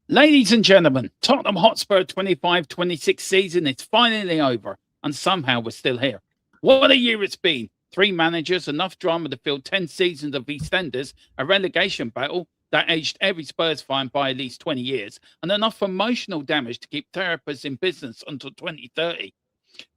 Ladies and gentlemen, Tottenham Hotspur 25-26 season is finally over, and somehow we're still here. What a year it's been. 3 managers, enough drama to fill 10 seasons of EastEnders, a relegation battle that aged every Spurs fan by at least 20 years, and enough emotional damage to keep therapists in business until 2030.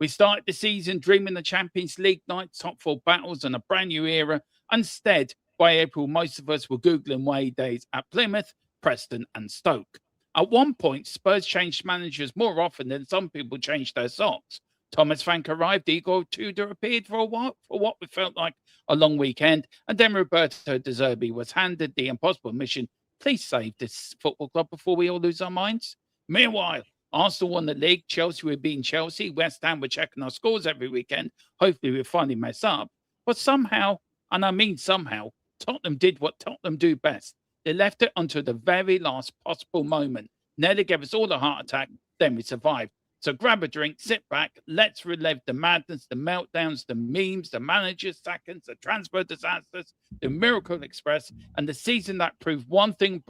We started the season dreaming the Champions League night, top 4 battles, and a brand new era. Instead, by April, most of us were Googling away days at Plymouth, Preston, and Stoke. At one point, Spurs changed managers more often than some people changed their socks. Thomas Frank arrived, Igor Tudor appeared for a while for what we felt like a long weekend, and then Roberto De Zerbi was handed the impossible mission: please save this football club before we all lose our minds. Meanwhile, Arsenal won the league, Chelsea were beating Chelsea, West Ham were checking our scores every weekend. Hopefully we finally mess up. But somehow, and I mean somehow, Tottenham did what Tottenham do best. They left it until the very last possible moment. Nearly gave us all a heart attack, then we survived. So grab a drink, sit back, let's relive the madness, the meltdowns, the memes, the managers' sackings, the transfer disasters, the Miracle Express, and the season that proved one thing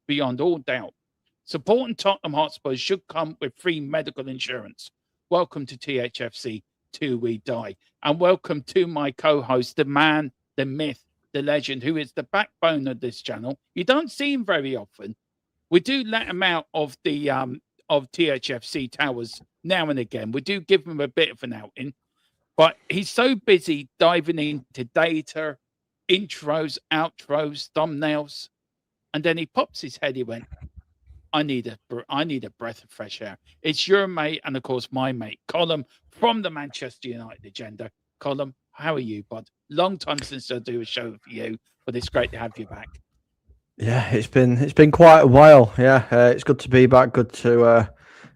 beyond all doubt. Supporting Tottenham Hotspur should come with free medical insurance. Welcome to THFC, till we die. And welcome to my co-host, the man, the myth, the legend, who is the backbone of this channel. You don't see him very often. We do let him out of the of THFC towers now and again. We do give him a bit of an outing, but he's so busy diving into data, intros, outros, thumbnails, and then he pops his head. He went, I need a breath of fresh air. It's your mate, and of course my mate, Colm, from the Manchester United agenda. Colm, how are you, bud? Long time since I do a show for you, but it's great to have you back. Yeah, it's been quite a while. Yeah, it's good to be back. Good to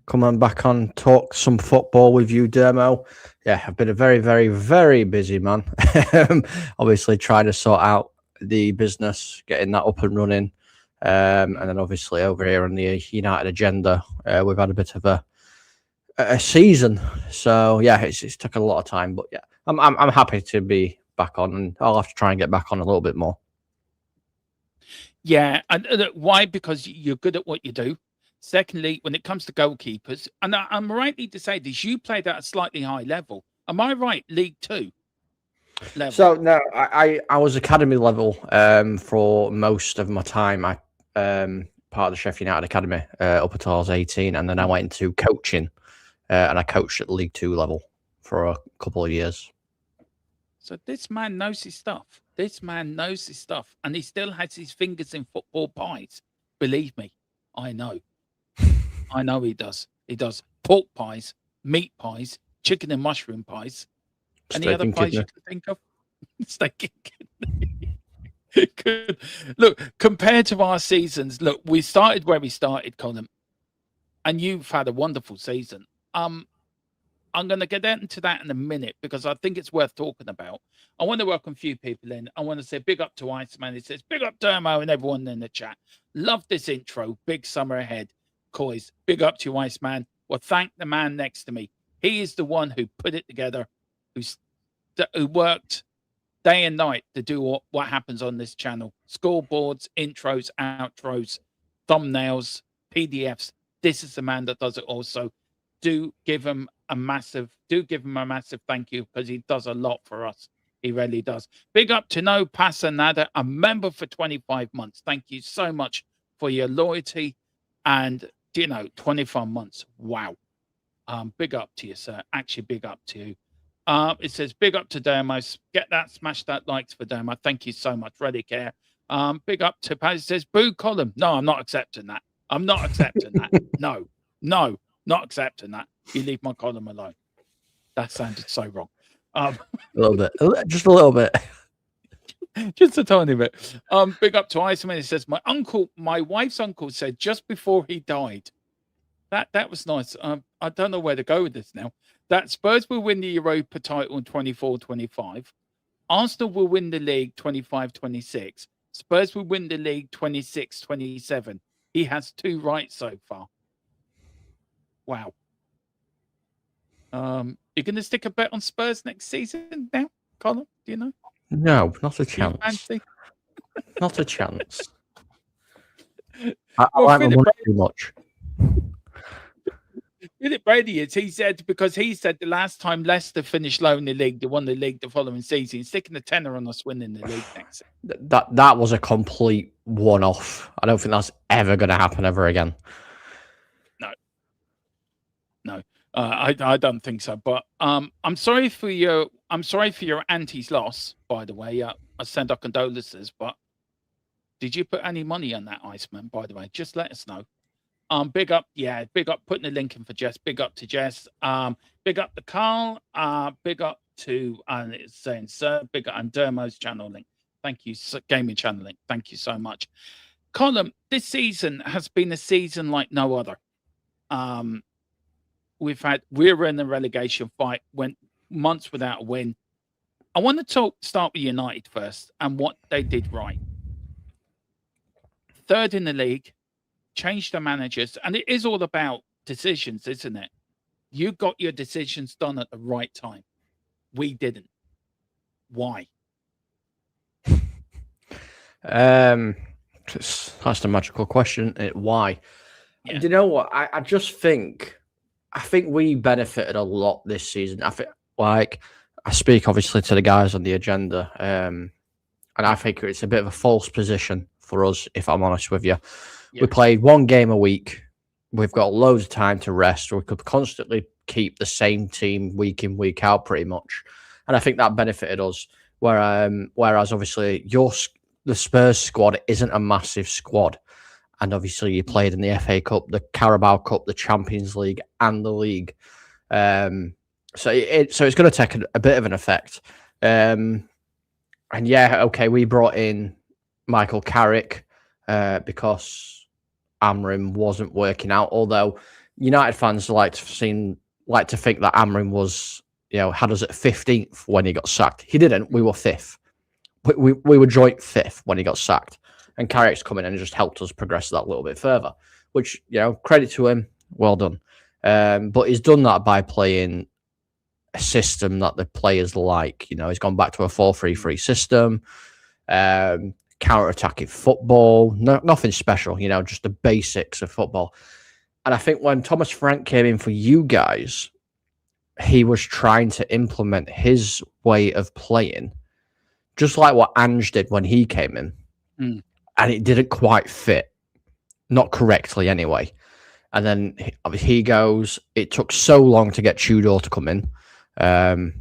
come on back on, talk some football with you, Dermo. Yeah, I've been a very, very, very busy man. Obviously, trying to sort out the business, getting that up and running. And then obviously over here on the United agenda, we've had a bit of a season. So yeah, it's took a lot of time, but yeah, I'm happy to be back on, and I'll have to try and get back on a little bit more. Yeah, and why? Because you're good at what you do. Secondly, when it comes to goalkeepers, and I'm rightly to say this, you played at a slightly high level. Am I right? League 2 level. So no, I was academy level for most of my time. I part of the Sheffield United Academy up until I was 18, and then I went into coaching, and I coached at League 2 level for a couple of years. So this man knows his stuff. This man knows his stuff, and he still has his fingers in football pies. Believe me, I know. I know he does. He does pork pies, meat pies, chicken and mushroom pies. Any other pies you can think of? Steak and kidney. Look, compared to our seasons, look, we started where we started, Colm, and you've had a wonderful season. I'm going to get into that in a minute because I think it's worth talking about. I want to welcome a few people in. I want to say big up to Iceman. He says, big up Dermo and everyone in the chat. Love this intro. Big summer ahead. Coys, big up to you, Iceman. Well, thank the man next to me. He is the one who put it together, who worked day and night to do what happens on this channel. Scoreboards, intros, outros, thumbnails, PDFs. This is the man that does it also. Do give him a massive thank you, because he does a lot for us. He really does. Big up to No Pasa Nada, a member for 25 months. Thank you so much for your loyalty. And 25 months. Wow. Big up to you, sir. Actually, big up to you. It says big up to Dermo. Get that, smash that likes for Dermo. Thank you so much. Really care. Big up to Paz. It says boo Colm. No, I'm not accepting that. I'm not accepting that. No, not accepting that. You leave my Colm alone. That sounded so wrong. A little bit. Just a little bit. Just a tiny bit. Big up to Iceman. It says my wife's uncle said just before he died. That was nice. I don't know where to go with this now. That Spurs will win the Europa title in 24-25. Arsenal will win the league 25-26. Spurs will win the league 26-27. He has 2 right so far. Wow. You're going to stick a bet on Spurs next season now, Colin? Do you know? No, not a Do you chance. fancy? Not a chance. I Well, like my Philip money too much. Philip Brady is. He said the last time Leicester finished low in the league, they won the league the following season. He's sticking a tenner on us winning the league next season. That was a complete one-off. I don't think that's ever going to happen ever again. No, I don't think so. But I'm sorry for your auntie's loss. By the way, I send our condolences. But did you put any money on that, Iceman? By the way, just let us know. Big up, putting the link in for Jess. Big up to Jess. Big up to Carl. Big up to it's saying sir. Big up and Dermo's channel link. Thank you, gaming channel link. Thank you so much. Colin, this season has been a season like no other. We're in the relegation fight, went months without a win. I want to start with United first and what they did right. 3rd in the league, changed the managers, and it is all about decisions, isn't it? You got your decisions done at the right time. We didn't. Why? That's the magical question. Why? Yeah. Do you know what? I just think we benefited a lot this season. I think, like, I speak obviously to the guys on the agenda, and I think it's a bit of a false position for us, if I'm honest with you. Yeah. We played 1 game a week. We've got loads of time to rest. We could constantly keep the same team week in, week out, pretty much. And I think that benefited us. Whereas obviously the Spurs squad isn't a massive squad. And obviously you played in the FA Cup, the Carabao Cup, the Champions League, and the league. So it's going to take a bit of an effect. And yeah, okay, we brought in Michael Carrick because Amrin wasn't working out. Although United fans like to think that Amrin was, had us at 15th when he got sacked. He didn't. We were 5th. We were joint 5th when he got sacked. And Carrick's come in and just helped us progress that little bit further, which, credit to him. Well done. But he's done that by playing a system that the players like. He's gone back to a 4-3-3 system, counter-attacking football, nothing special, just the basics of football. And I think when Thomas Frank came in for you guys, he was trying to implement his way of playing, just like what Ange did when he came in. Mm. And it didn't quite fit, not correctly anyway. And then he goes, it took so long to get Tudor to come in, and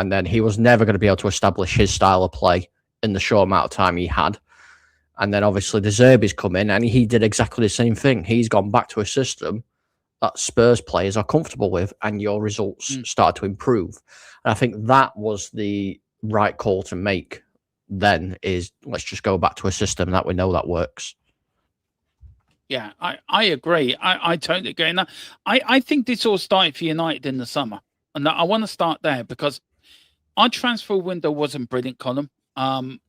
then he was never going to be able to establish his style of play in the short amount of time he had. And then obviously De Zerbi's come in and he did exactly the same thing. He's gone back to a system that Spurs players are comfortable with, and your results started to improve. And I think that was the right call to make. Then is let's just go back to a system that we know that works. Yeah, I agree. I totally agree. And I think this all started for United in the summer. And I want to start there because our transfer window wasn't brilliant, Colin.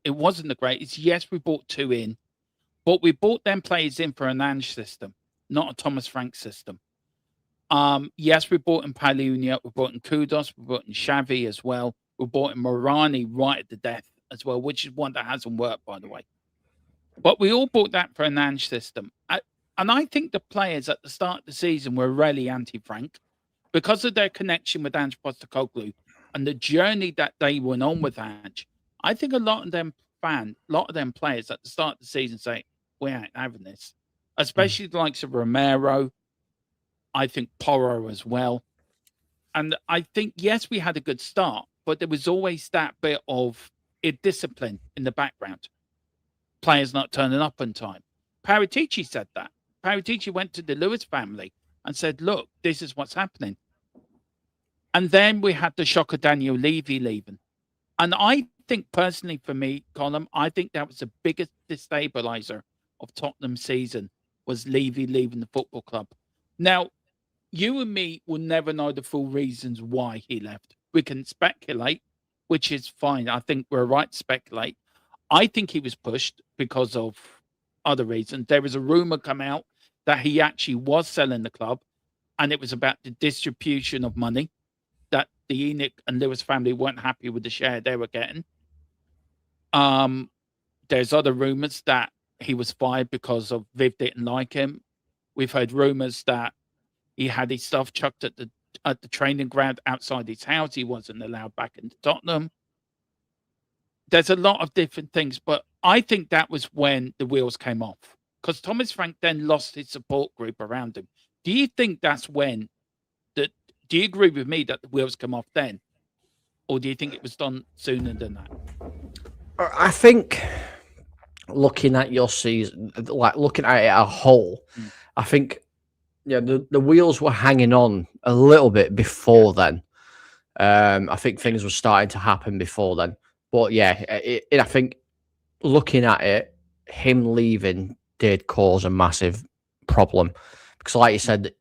It wasn't the greatest. Yes, we bought 2 in, but we bought them players in for an Ange system, not a Thomas Frank system. Yes, we bought in Palunia, we bought in Kudos, we bought in Xavi as well. We bought in Morani right at the death as well, which is one that hasn't worked, by the way. But we all bought that for an Ange system. And I think the players at the start of the season were really anti-Frank because of their connection with Ange Postecoglou and the journey that they went on with Ange. I think a lot of them players at the start of the season say, we ain't having this. Especially the likes of Romero, I think Porro as well. And I think, yes, we had a good start, but there was always that bit of discipline in the background. Players not turning up on time. Paratici said that. Paratici went to the Lewis family and said, look, this is what's happening. And then we had the shock of Daniel Levy leaving. And I think personally for me, Colin, I think that was the biggest destabilizer of Tottenham's season was Levy leaving the football club. Now, you and me will never know the full reasons why he left. We can speculate, which is fine. I think we're right to speculate. I think he was pushed because of other reasons. There was a rumor come out that he actually was selling the club, and it was about the distribution of money, that the Enoch and Lewis family weren't happy with the share they were getting. There's other rumors that he was fired because of Viv didn't like him. We've heard rumors that he had his stuff chucked at the training ground outside his house. He wasn't allowed back into Tottenham. There's a lot of different things, but I think that was when the wheels came off, because Thomas Frank then lost his support group around him. Do you think that's when that? Do you agree with me that the wheels come off then, or do you think it was done sooner than that? I think looking at your season, like looking at it as a whole, I think the wheels were hanging on a little bit before then. I think things were starting to happen before then. But yeah, I think looking at it, him leaving did cause a massive problem because, like you said,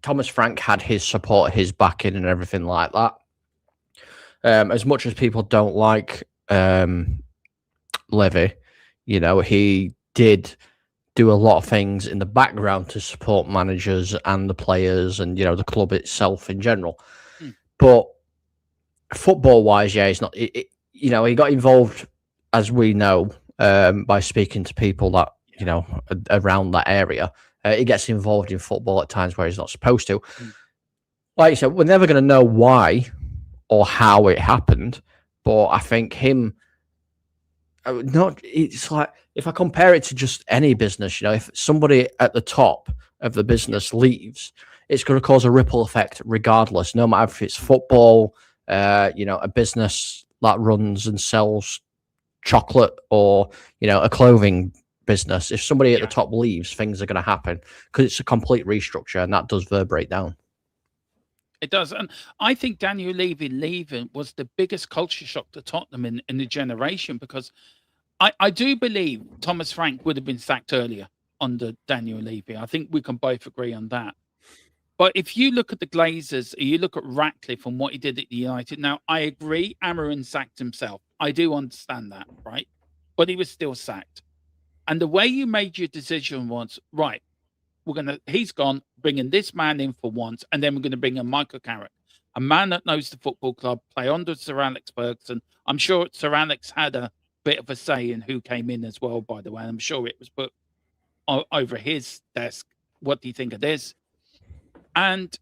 Thomas Frank had his support, his backing, and everything like that. As much as people don't like Levy, he did do a lot of things in the background to support managers and the players and the club itself in general. But football-wise, yeah, he's not. He got involved, as we know, by speaking to people that around that area. He gets involved in football at times where he's not supposed to. Like you said, we're never going to know why or how it happened, but I think it's like, if I compare it to just any business, if somebody at the top of the business leaves, it's going to cause a ripple effect regardless, no matter if it's football, a business that runs and sells chocolate, or a clothing business. If somebody at the top leaves, things are going to happen because it's a complete restructure, and that does reverberate down. It does. And I think Daniel Levy leaving was the biggest culture shock to Tottenham in the generation, because I do believe Thomas Frank would have been sacked earlier under Daniel Levy. I think we can both agree on that. But if you look at the Glazers, you look at Ratcliffe and what he did at United. Now, I agree, Amarin sacked himself. I do understand that, right? But he was still sacked. And the way you made your decision was, right, he's gone, bringing this man in for once, and then we're going to bring in Michael Carrick, a man that knows the football club, play under Sir Alex Ferguson. I'm sure Sir Alex had a bit of a say in who came in as well, by the way. I'm sure it was put over his desk. What do you think of this? And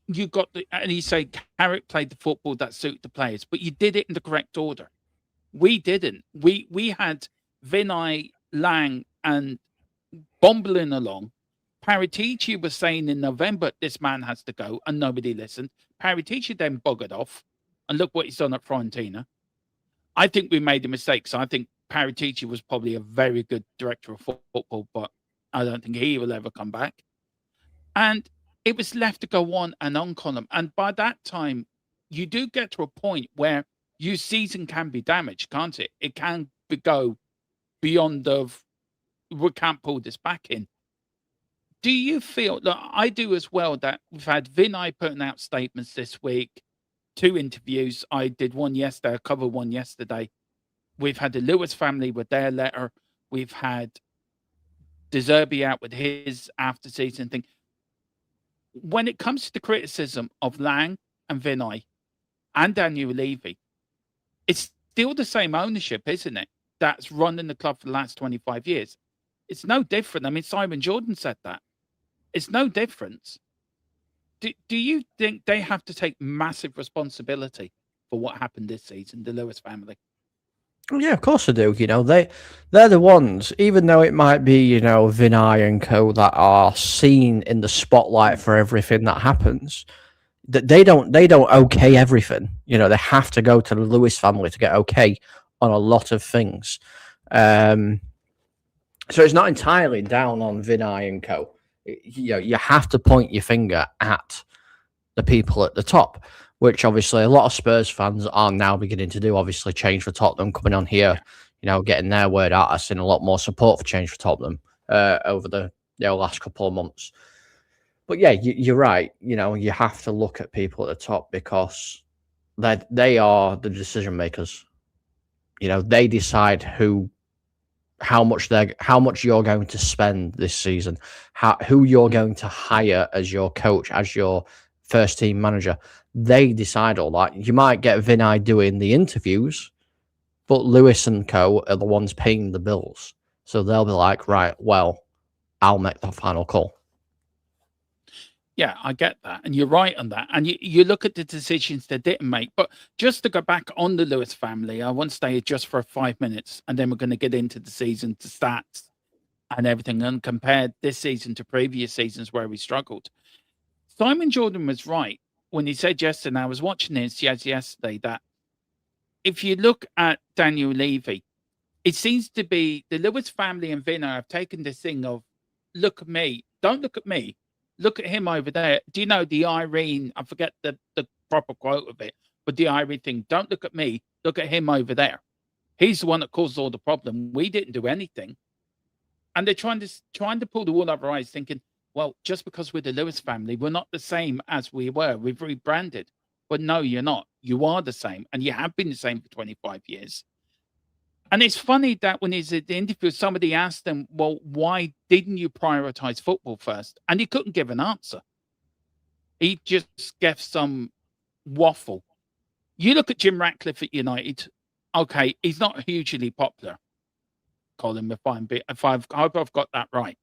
you got and you say Carrick played the football that suited the players, but you did it in the correct order. We didn't. We had Vinay, Lang, and bumbling along. Paratici was saying in November, this man has to go, and nobody listened. Paratici then buggered off, and look what he's done at Fiorentina. I think we made a mistake. So I think Paratici was probably a very good director of football, but I don't think he will ever come back. And it was left to go on and on, Colin. And by that time, you do get to a point where your season can be damaged, can't it? It can go beyond we can't pull this back in. Do you feel that I do as well, that we've had Vinay putting out statements this week, 2 interviews. I did one yesterday, I covered one yesterday. We've had the Lewis family with their letter. We've had De Zerbi out with his after season thing. When it comes to the criticism of Lang and Vinay and Daniel Levy, it's still the same ownership, isn't it? That's running the club for the last 25 years. It's no different. I mean, Simon Jordan said that. It's no difference. Do you think they have to take massive responsibility for what happened this season, the Lewis family? Yeah, of course I do. They're the ones, even though it might be, Vinay and co that are seen in the spotlight for everything that happens. That they don't okay everything. They have to go to the Lewis family to get okay on a lot of things. So it's not entirely down on Vinay and co. You have to point your finger at the people at the top. which obviously a lot of Spurs fans are now beginning to do. Obviously, Change for Tottenham coming on here, getting their word out. I've seen a lot more support for Change for Tottenham over the last couple of months. But yeah, you're right. You have to look at people at the top because they are the decision makers. They decide how much you're going to spend this season, who you're going to hire as your coach, as your first team manager. They decide all that. You might get Vinay doing the interviews, but Lewis and co are the ones paying the bills. So they'll be like, right, well, I'll make the final call. Yeah, I get that. And you're right on that. And you look at the decisions they didn't make. But just to go back on the Lewis family, I want to stay just for 5 minutes, and then we're going to get into the season, to stats and everything, and compare this season to previous seasons where we struggled. Simon Jordan was right when he said yesterday, and I was watching this yesterday, that if you look at Daniel Levy, it seems to be the Lewis family and Vina have taken this thing of, look at me, don't look at me. Look at him over there. Do you know the Irene? I forget the proper quote of it, but the Irene thing. Don't look at me. Look at him over there. He's the one that caused all the problem. We didn't do anything, and they're trying to pull the wool over our eyes, thinking, well, just because we're the Lewis family, we're not the same as we were. We've rebranded, but no, you're not. You are the same, and you have been the same for 25 years. And it's funny that when he's at the interview, somebody asked him, well, why didn't you prioritize football first? And he couldn't give an answer. He just gave some waffle. You look at Jim Ratcliffe at United. Okay, he's not hugely popular, Colin, I hope I've got that right.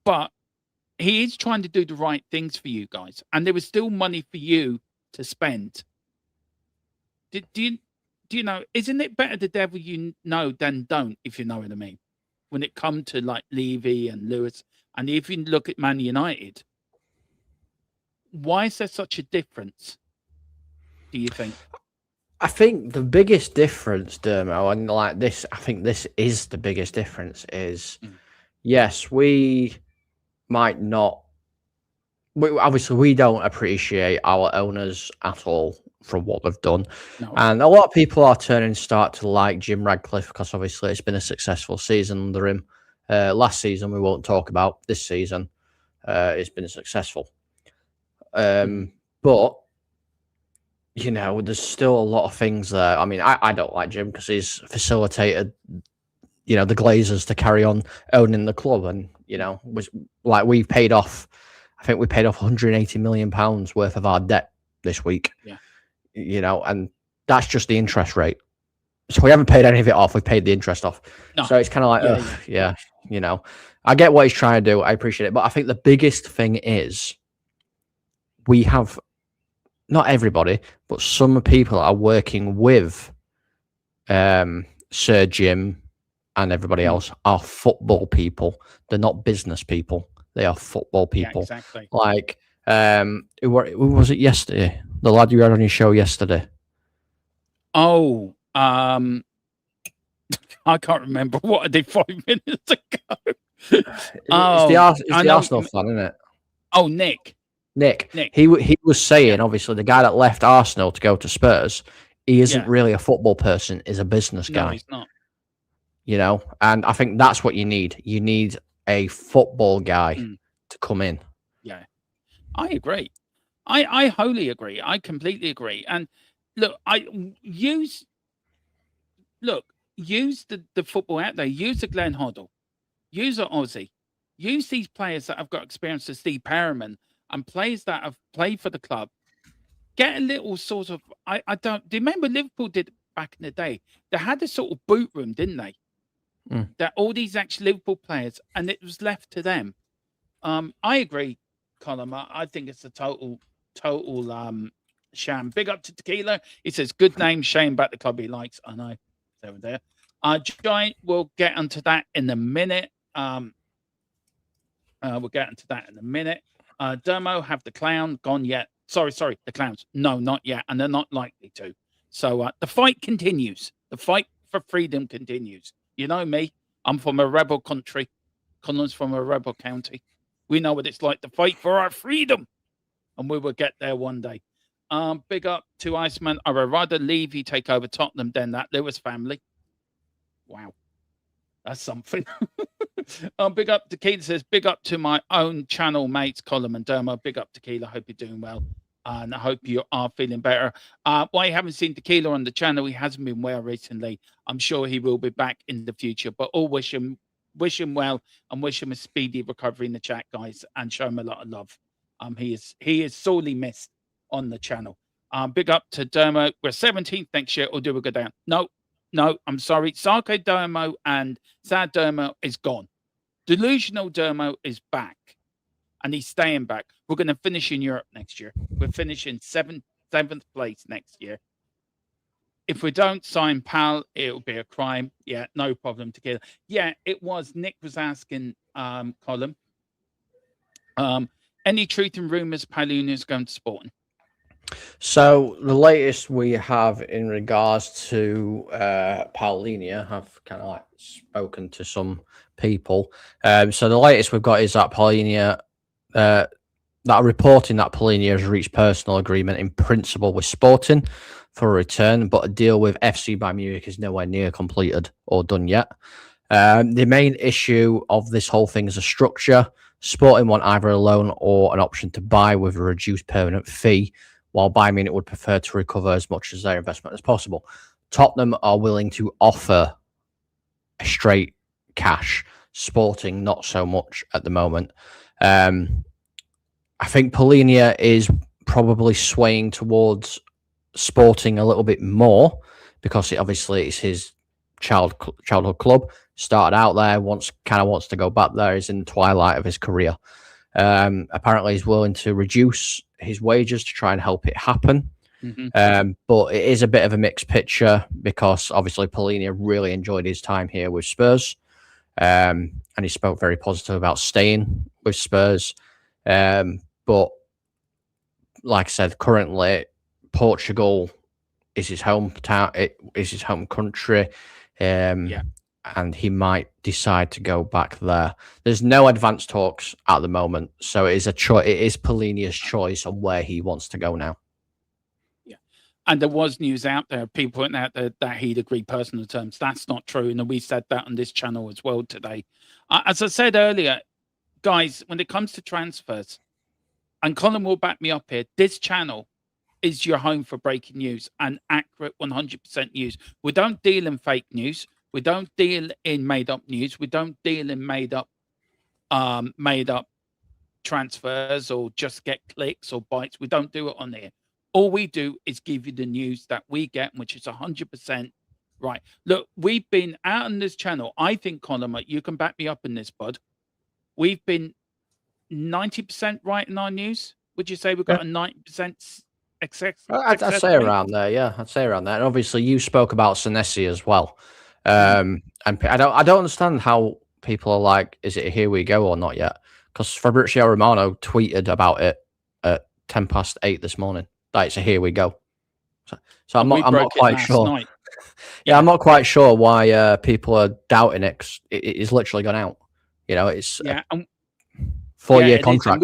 But he is trying to do the right things for you guys. And there was still money for you to spend. Do you know, isn't it better the devil you know than don't, if you know what I mean? When it comes to like Levy and Lewis, and if you look at Man United, why is there such a difference, do you think? I think the biggest difference, Dermo, and like this, I think this is the biggest difference is, yes, we might not, obviously we don't appreciate our owners at all from what they've done. No. And a lot of people are turning to start to like Jim Radcliffe because obviously it's been a successful season under him. Last season we won't talk about. This season it's been successful. But there's still a lot of things there. I mean, I don't like Jim because he's facilitated the Glazers to carry on owning the club, and was like we paid off. I think we paid off 180 million pounds worth of our debt this week. Yeah. And that's just the interest rate. So we haven't paid any of it off. We've paid the interest off. No. So it's kind of like, I get what he's trying to do. I appreciate it. But I think the biggest thing is we have, not everybody, but some people are working with Sir Jim and everybody else are football people. They're not business people. They are football people. Yeah, exactly. Like, who was it yesterday? The lad you had on your show yesterday. Oh, I can't remember what I did 5 minutes ago. It's the Arsenal fan, isn't it? Oh, Nick. He was saying, obviously, the guy that left Arsenal to go to Spurs, he isn't really a football person. He's a business guy. No, he's not. And I think that's what you need. You need a football guy to come in. Yeah, I agree. I wholly agree. I completely agree. And look, use the football out there. Use the Glenn Hoddle. Use the Aussie. Use these players that have got experience, to Steve Perriman, and players that have played for the club. Get a little sort of, do you remember Liverpool did back in the day? They had a sort of boot room, didn't they? That all these actual Liverpool players, and it was left to them. I agree, Colin. I think it's a total sham. Big up to Tequila. He says, good name, shame about the club he likes. I know. It's over there. Giant, we'll get onto that in a minute. We'll get into that in a minute. Dermo, have the clown gone yet? Sorry, the clowns. No, not yet. And they're not likely to. So the fight continues. The fight for freedom continues. You know me. I'm from a rebel country. Colin's from a rebel county. We know what it's like to fight for our freedom. And we will get there one day. Big up to Iceman. I would rather leave you take over Tottenham than that Lewis family. Wow, that's something. Big up Tequila says, big up to my own channel mates, Colin and Dermo. Big up Tequila. Hope you're doing well. And I hope you are feeling better. Why you haven't seen Tequila on the channel, he hasn't been well recently. I'm sure he will be back in the future. But all wish him well and wish him a speedy recovery in the chat, guys, and show him a lot of love. He is sorely missed on the channel. Big up to Dermo. We're 17th next year, or do we go down? No, I'm sorry. Sarko Dermo and Sad Dermo is gone. Delusional Dermo is back, and he's staying back. We're going to finish in Europe next year. We're finishing seventh place next year. If we don't sign Pal, it'll be a crime. Yeah, no problem. Together. Yeah, it was. Nick was asking, Colin. Any truth in rumours Paulina is going to Sporting? So the latest we have in regards to Paulinia, I've kind of like spoken to some people. So the latest we've got is that Paulinia, that are reporting that Paulinia has reached personal agreement in principle with Sporting for a return, but a deal with FC Bayern Munich is nowhere near completed or done yet. The main issue of this whole thing is a structure. Sporting want either a loan or an option to buy with a reduced permanent fee, while Bayern Munich would prefer to recover as much as their investment as possible. Tottenham are willing to offer a straight cash. Sporting, not so much at the moment. I think Paulinia is probably swaying towards Sporting a little bit more because obviously it's his childhood club. Started out there, wants to go back there. He's in the twilight of his career. Apparently, he's willing to reduce his wages to try and help it happen. But it is a bit of a mixed picture because obviously Paulinia really enjoyed his time here with Spurs. And he spoke very positive about staying with Spurs. But like I said, currently Portugal is his hometown. It is his home country. And he might decide to go back there. There's no advanced talks at the moment, so it is it is Paulinia's choice on where he wants to go now. Yeah, and there was news out there, people pointing out that he'd agreed personal terms. That's not true, and we said that on this channel as well today. As I said earlier, guys, when it comes to transfers, and Colin will back me up here, this channel is your home for breaking news and accurate 100% news. We don't deal in fake news. We don't deal in made-up news. We don't deal in made-up transfers or just get clicks or bites. We don't do it on here. All we do is give you the news that we get, which is 100% right. Look, we've been out on this channel. I think, Colin, you can back me up in this, bud. We've been 90% right in our news. Would you say we've got a 90% I'd say around there, yeah. I'd say around there. And obviously, you spoke about Senesi as well. And I don't understand how people are like, is it a here we go or not yet? Because Fabrizio Romano tweeted about it at 8:10 this morning. That it's a here we go. So I'm not quite sure. Yeah, I'm not quite sure why people are doubting it. 'Cause it is literally gone out. You know, it's a 4-year contract.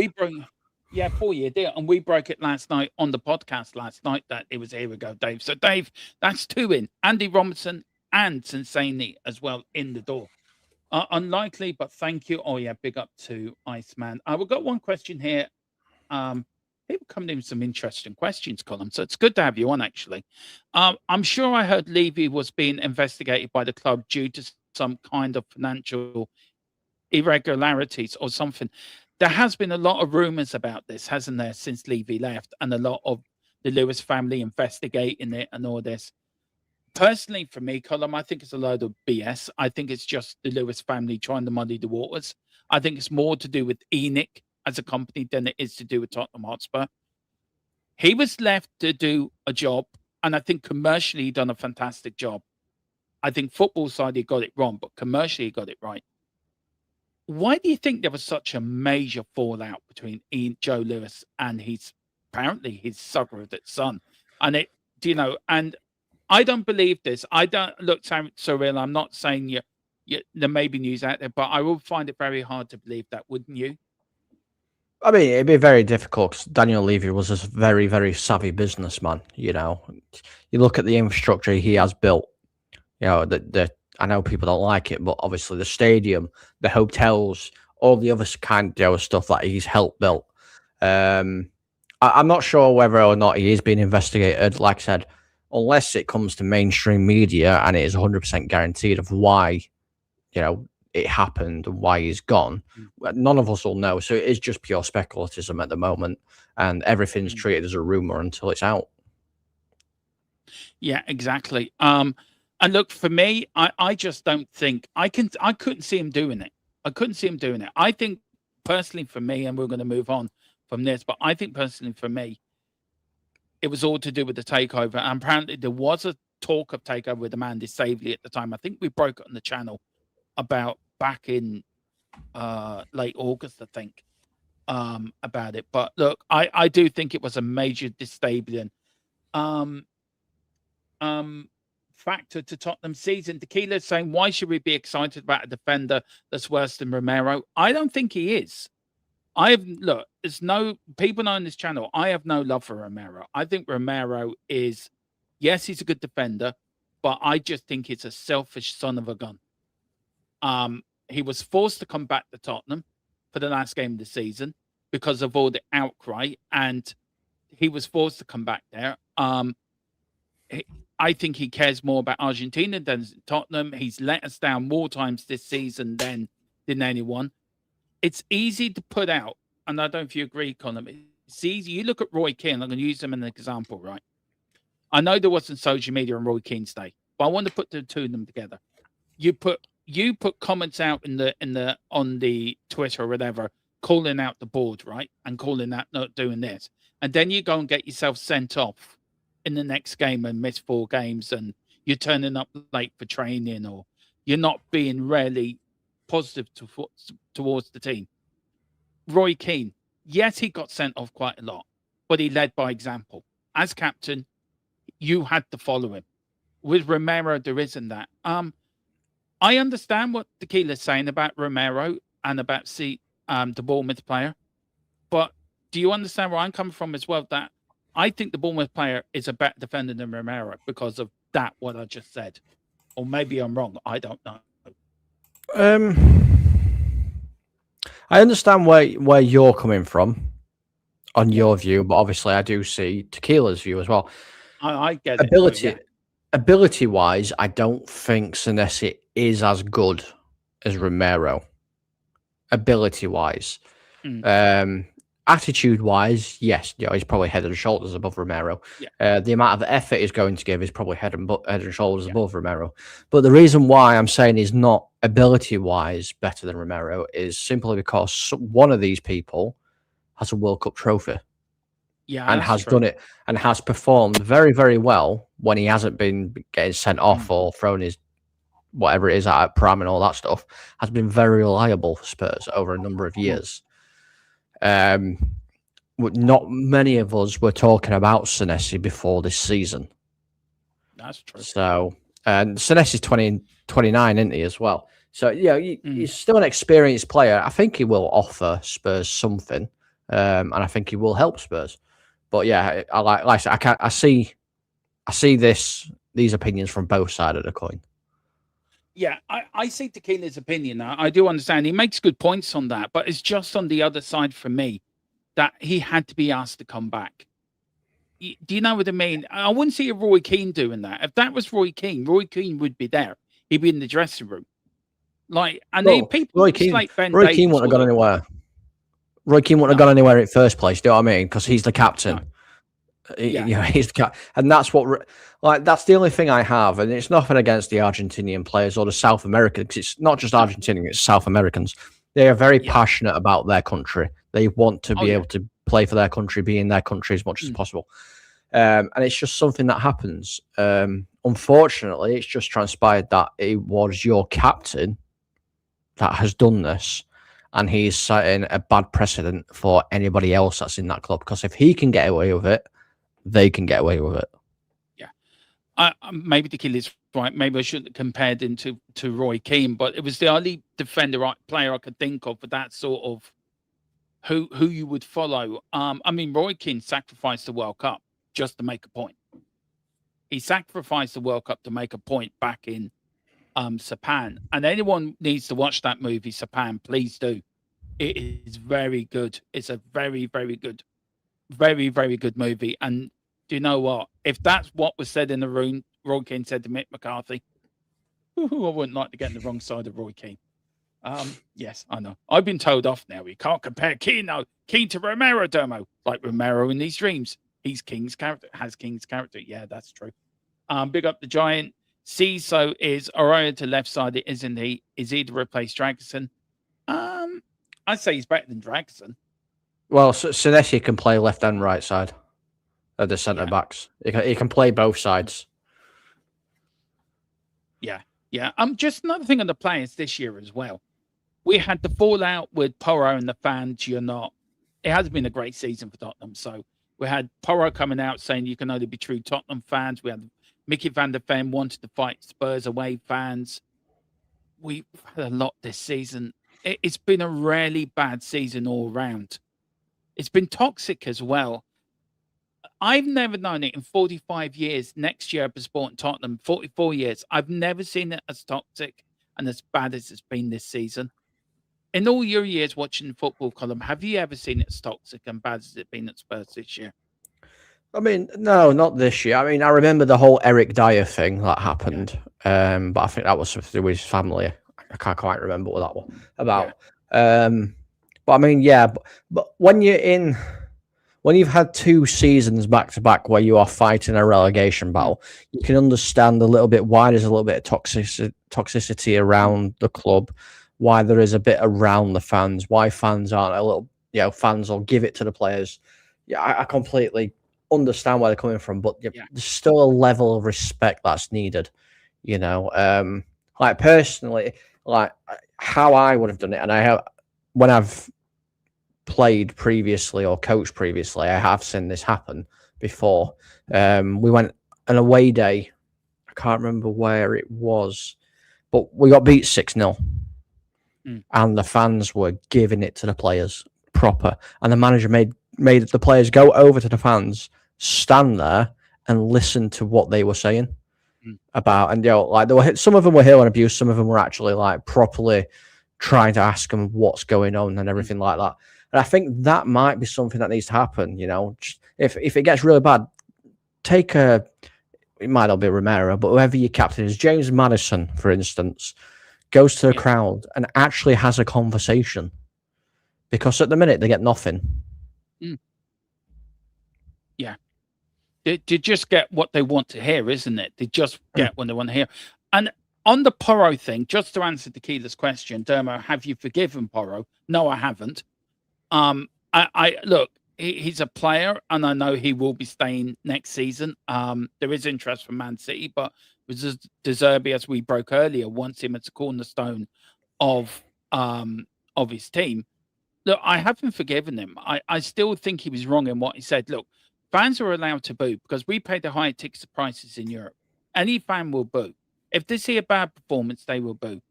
4-year deal, and we broke it last night on the podcast last night that it was here we go, Dave. So Dave, that's 2 in. Andy Robinson and Sensani as well in the door. Unlikely, but thank you. Oh yeah, big up to Iceman. We've got one question here. People coming in with some interesting questions, Colin. So it's good to have you on, actually. I'm sure I heard Levy was being investigated by the club due to some kind of financial irregularities or something. There has been a lot of rumors about this, hasn't there, since Levy left, and a lot of the Lewis family investigating it and all this. Personally, for me, Colin, I think it's a load of BS. I think it's just the Lewis family trying to muddy the waters. I think it's more to do with ENIC as a company than it is to do with Tottenham Hotspur. He was left to do a job, and I think commercially he done a fantastic job. I think football side he got it wrong, but commercially he got it right. Why do you think there was such a major fallout between Joe Lewis and apparently his surrogate son? And and I don't believe this. I don't look surreal. I'm not saying there may be news out there, but I will find it very hard to believe that, wouldn't you? I mean, it'd be very difficult because Daniel Levy was a very, very savvy businessman. You know, you look at the infrastructure he has built. You know, the I know people don't like it, but obviously the stadium, the hotels, all the other kind of stuff that he's helped build. I'm not sure whether or not he is being investigated. Like I said, unless it comes to mainstream media and it is 100% guaranteed of why, it happened and why he's gone, none of us will know. So it is just pure speculatism at the moment, and everything's treated as a rumor until it's out. Yeah, exactly. And look, for me, I just don't think I couldn't see him doing it. I couldn't see him doing it. I think personally for me, and we're going to move on from this, but I think personally for me, it was all to do with the takeover. And apparently there was a talk of takeover with Amanda Savely at the time. I think we broke it on the channel about back in late August, I think, about it. But look, I do think it was a major destabilizing factor to Tottenham's season. Tequila saying, why should we be excited about a defender that's worse than Romero? I don't think he is. There's no people know on this channel. I have no love for Romero. I think Romero is, yes, he's a good defender, but I just think he's a selfish son of a gun. He was forced to come back to Tottenham for the last game of the season because of all the outcry, and he was forced to come back there. I think he cares more about Argentina than Tottenham. He's let us down more times this season than anyone. It's easy to put out, and I don't know if you agree, Colin. It's easy. You look at Roy Keane. I'm going to use him as an example, right? I know there wasn't social media on Roy Keane's day, but I want to put the two of them together. You put comments out on the Twitter or whatever, calling out the board, right, and calling out not doing this, and then you go and get yourself sent off in the next game and miss 4 games, and you're turning up late for training, or you're not being really positive towards the team. Roy Keane, yes, he got sent off quite a lot, but he led by example. As captain, you had to follow him. With Romero, there isn't that. I understand what Tequila's saying about Romero and about the Bournemouth player, but do you understand where I'm coming from as well? That I think the Bournemouth player is a better defender than Romero because of that, what I just said. Or maybe I'm wrong. I don't know. I understand where you're coming from on your view, but obviously I do see Tequila's view as well. I get it. Ability-wise, I don't think Senesi is as good as Romero. Ability-wise. Attitude-wise, yes, he's probably head and shoulders above Romero. Yeah. The amount of effort he's going to give is probably head and shoulders above Romero. But the reason why I'm saying he's not ability-wise better than Romero is simply because one of these people has a World Cup trophy. Yeah, and has done it and has performed very, very well when he hasn't been getting sent off or thrown his whatever it is at Pram and all that stuff. Has been very reliable for Spurs over a number of years. Not many of us were talking about Senesi before this season. That's true. So, and Senesi's 29, isn't he, as well? So, he's still an experienced player. I think he will offer Spurs something, and I think he will help Spurs. But yeah, I see these opinions from both sides of the coin. Yeah, I see Tequila's opinion now. I do understand. He makes good points on that, but it's just on the other side for me that he had to be asked to come back. Do you know what I mean? I wouldn't see a Roy Keane doing that. If that was Roy Keane would be there. He'd be in the dressing room. Roy Keane wouldn't have gone anywhere. Roy Keane wouldn't have gone anywhere in the first place. Do you know what I mean? Because he's the captain. No. He's the captain, and that's that's the only thing I have. And it's nothing against the Argentinian players or the South Americans. It's not just Argentinians; it's South Americans. They are very passionate about their country. They want to be able to play for their country, be in their country as much as possible. And it's just something that happens. Unfortunately, it's just transpired that it was your captain that has done this. And he's setting a bad precedent for anybody else that's in that club. Because if he can get away with it, they can get away with it. Yeah. Maybe Tequila's right. Maybe I shouldn't have compared him to Roy Keane, but it was the only player I could think of with that sort of who you would follow. I mean, Roy Keane sacrificed the World Cup just to make a point. He sacrificed the World Cup to make a point back in Japan. And anyone needs to watch that movie, Japan, please do. It is very good. It's a very, very good, very, very good movie. And do you know what? If that's what was said in the room, Roy Keane said to Mick McCarthy, I wouldn't like to get on the wrong side of Roy Keane. Yes, I know. I've been told off now. We can't compare Keane to Romero, Dermo. Like Romero in these dreams. He's King's character, has King's character. Yeah, that's true. Big up the Giant. Ciso is Arroyo to left side, isn't he? Is he to replace Dragoson? I'd say he's better than Dragoson. Well, Senesi can play left and right side of the centre backs. He can play both sides. Yeah. Just another thing on the players this year as well. We had the fallout with Porro and the fans. It has been a great season for Tottenham. So we had Porro coming out saying you can only be true Tottenham fans. We had Mickey van der Ven wanted to fight Spurs away fans. We've had a lot this season. It's been a really bad season all round. It's been toxic as well. I've never known it in 45 years. Next year, I've supporting Tottenham, 44 years. I've never seen it as toxic and as bad as it's been this season. In all your years watching football, Column, have you ever seen it as toxic and bad as it's been at Spurs this year? I mean, no, not this year. I mean, I remember the whole Eric Dyer thing that happened, but I think that was something to do with his family. I can't quite remember what that was about. Yeah. But I mean, yeah, but when you've had 2 seasons back to back where you are fighting a relegation battle, you can understand a little bit why there's a little bit of toxicity around the club, why there is a bit around the fans, why fans aren't a little, fans will give it to the players. Yeah, I completely understand where they're coming from, but there's still a level of respect that's needed, like personally, like how I would have done it. And when I've played previously or coached previously, I have seen this happen before. We went an away day. I can't remember where it was, but we got beat 6-0 and the fans were giving it to the players proper. And the manager made the players go over to the fans, stand there and listen to what they were saying about. And, like some of them were hailing abuse. Some of them were actually like properly trying to ask them what's going on and everything like that. And I think that might be something that needs to happen. If it gets really bad, it might not be Romero, but whoever your captain is, James Maddison, for instance, goes to the crowd and actually has a conversation, because at the minute they get nothing. Yeah. They just get what they want to hear, isn't it? They just get what they want to hear. And on the Porro thing, just to answer Tequila's question, Dermo, have you forgiven Porro? No, I haven't. I look, he's a player, and I know he will be staying next season. There is interest from Man City, but De Zerbi, as we broke earlier, wants him as a cornerstone of his team. Look, I haven't forgiven him. I still think he was wrong in what he said. Look, fans are allowed to boo because we pay the higher ticket prices in Europe. Any fan will boo. If they see a bad performance, they will boo.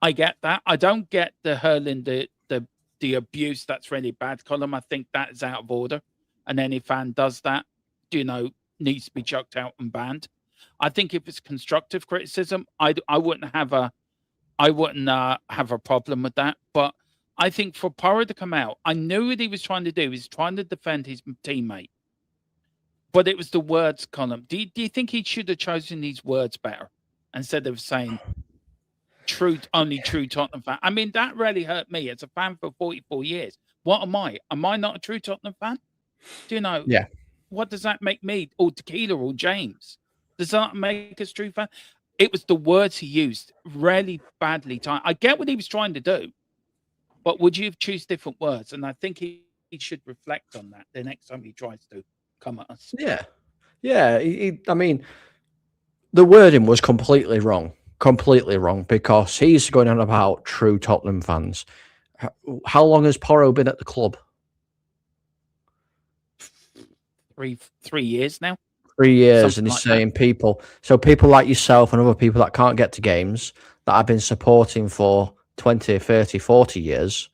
I get that. I don't get the hurling, the abuse. That's really bad, Colin. I think that is out of order. And any fan does that, needs to be chucked out and banned. I think if it's constructive criticism, I wouldn't have a problem with that. But I think for Porro to come out, I knew what he was trying to do. He was trying to defend his teammate. But it was the words, Colin. Do you think he should have chosen these words better instead of saying only true Tottenham fan? I mean, that really hurt me as a fan for 44 years. What am I? Am I not a true Tottenham fan? Yeah. What does that make me, or Tequila, or James? Does that make us true fan? It was the words he used, really badly timed. I get what he was trying to do, but would you have choose different words? And I think he should reflect on that the next time he tries to come at us. Yeah. I mean, the wording was completely wrong, because he's going on about true Tottenham fans. How long has Porro been at the club? 3 years now. 3 years, Something and he's like saying people like yourself and other people that can't get to games that I've been supporting for 20, 30, 40 years,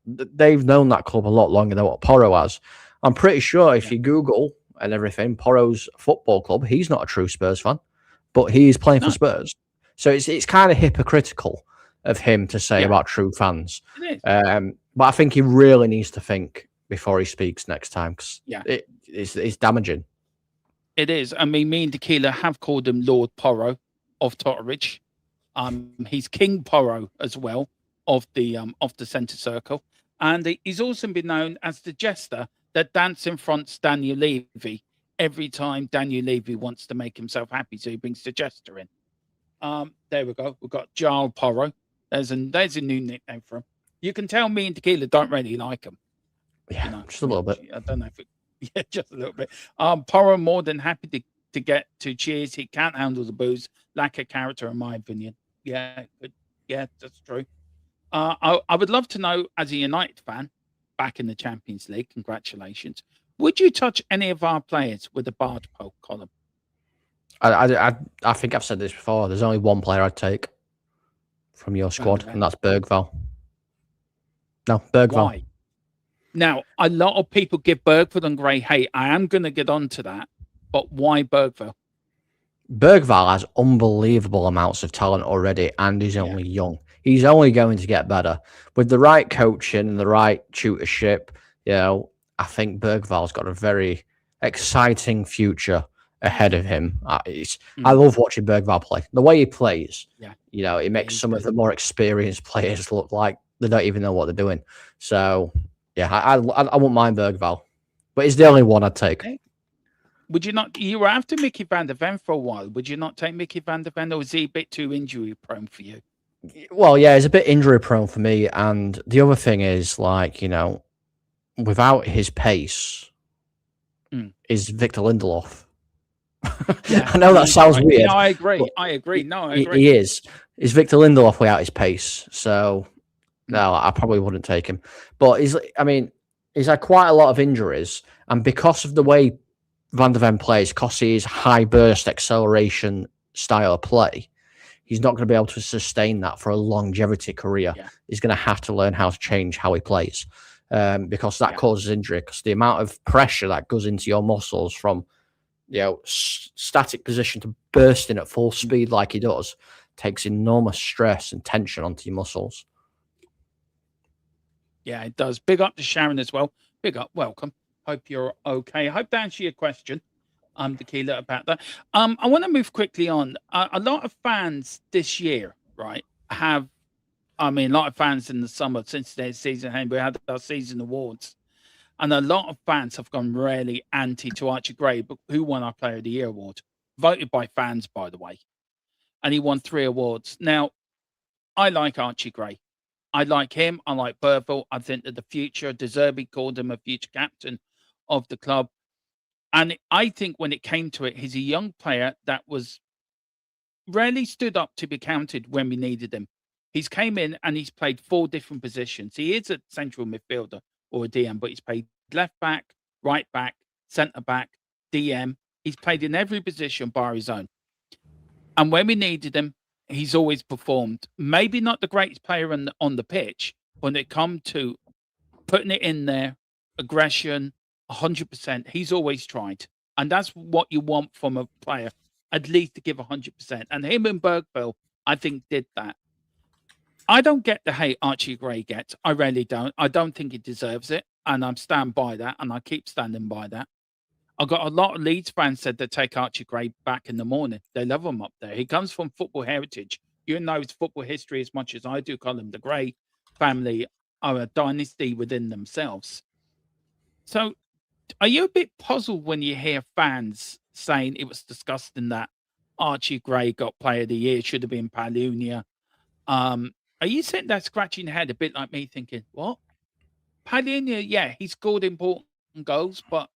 they've known that club a lot longer than what Porro has. I'm pretty sure if you Google and everything, Porro's football club, he's not a true Spurs fan, but he is playing for No, Spurs. So it's kind of hypocritical of him to say yeah, about true fans. it is. But I think he really needs to think before he speaks next time, because Yeah, it's damaging. it is. I mean, me and Tequila have called him Lord Porro of Totteridge. He's King Porro as well of the centre circle, and he's also been known as the jester that dance in front of Daniel Levy every time Daniel Levy wants to make himself happy, so he brings the jester in. There we go. We've got Jarl Porro. There's a new nickname for him. You can tell me and Tequila don't really like him. Yeah, just a little bit. I don't know if yeah, just a little bit. Porro more than happy to get to cheers. He can't handle the booze. Lack of character, in my opinion. Yeah, yeah, that's true. I would love to know, as a United fan, back in the Champions League, congratulations. Would you touch any of our players with a barge pole column? I think I've said this before. There's only one player I'd take from your squad, and that's Bergvall. No, Bergvall. Why? Now, a lot of people give Bergvall and Gray hate. I am going to get on to that, but why Bergvall? Bergvall has unbelievable amounts of talent already, and he's only young. He's only going to get better with the right coaching and the right tutorship. I think Bergvall's got a very exciting future ahead of him. I love watching Bergvall play. The way he plays, it makes some of the more experienced players look like they don't even know what they're doing. So, I wouldn't mind Bergvall, but he's the only one I'd take. Would you not? You were after Mickey van der Ven for a while. Would you not take Mickey van der Ven, or is he a bit too injury prone for you? Well, yeah, he's a bit injury prone for me. And the other thing is, without his pace, is Victor Lindelof. I know that sounds weird. No, I agree. No, I agree. He is. Is Victor Lindelof without his pace? So, no, I probably wouldn't take him. But he's had quite a lot of injuries. And because of the way Van der Ven plays, because he is high burst acceleration style of play, he's not going to be able to sustain that for a longevity career. He's going to have to learn how to change how he plays, because that causes injury. Because the amount of pressure that goes into your muscles from static position to bursting at full speed like he does takes enormous stress and tension onto your muscles. Yeah, it does. Big up to Sharon as well. Big up. Welcome. Hope you're okay. I hope to answer your question, Tequila, about that. I want to move quickly on. A lot of fans this year, right, a lot of fans in the summer since their season end, we had our season awards, and a lot of fans have gone really anti to Archie Gray, who won our Player of the Year award, voted by fans, by the way, and he won 3 awards. Now, I like Archie Gray. I like him. I like Bergvall. I think that the future, De Zerbi called him a future captain of the club. And I think when it came to it, he's a young player that was rarely stood up to be counted when we needed him. He's came in and he's played 4 different positions. He is a central midfielder or a DM, but he's played left back, right back, centre back, DM. He's played in every position bar his own. And when we needed him, he's always performed. Maybe not the greatest player on the pitch, when it comes to putting it in there, aggression, 100%. He's always tried, and that's what you want from a player, at least to give 100%. And him and Bergvall, I think, did that. I don't get the hate Archie Gray gets. I really don't. I don't think he deserves it, and I'm stand by that, and I keep standing by that. I got a lot of Leeds fans said they take Archie Gray back in the morning. They love him up there. He comes from football heritage. You know his football history as much as I do. Call him the Gray family are a dynasty within themselves. So, are you a bit puzzled when you hear fans saying it was disgusting that Archie Gray got Player of the Year, should have been Palunia? Are you sitting there scratching your head a bit like me, thinking, what? Palunia, yeah, he scored important goals, but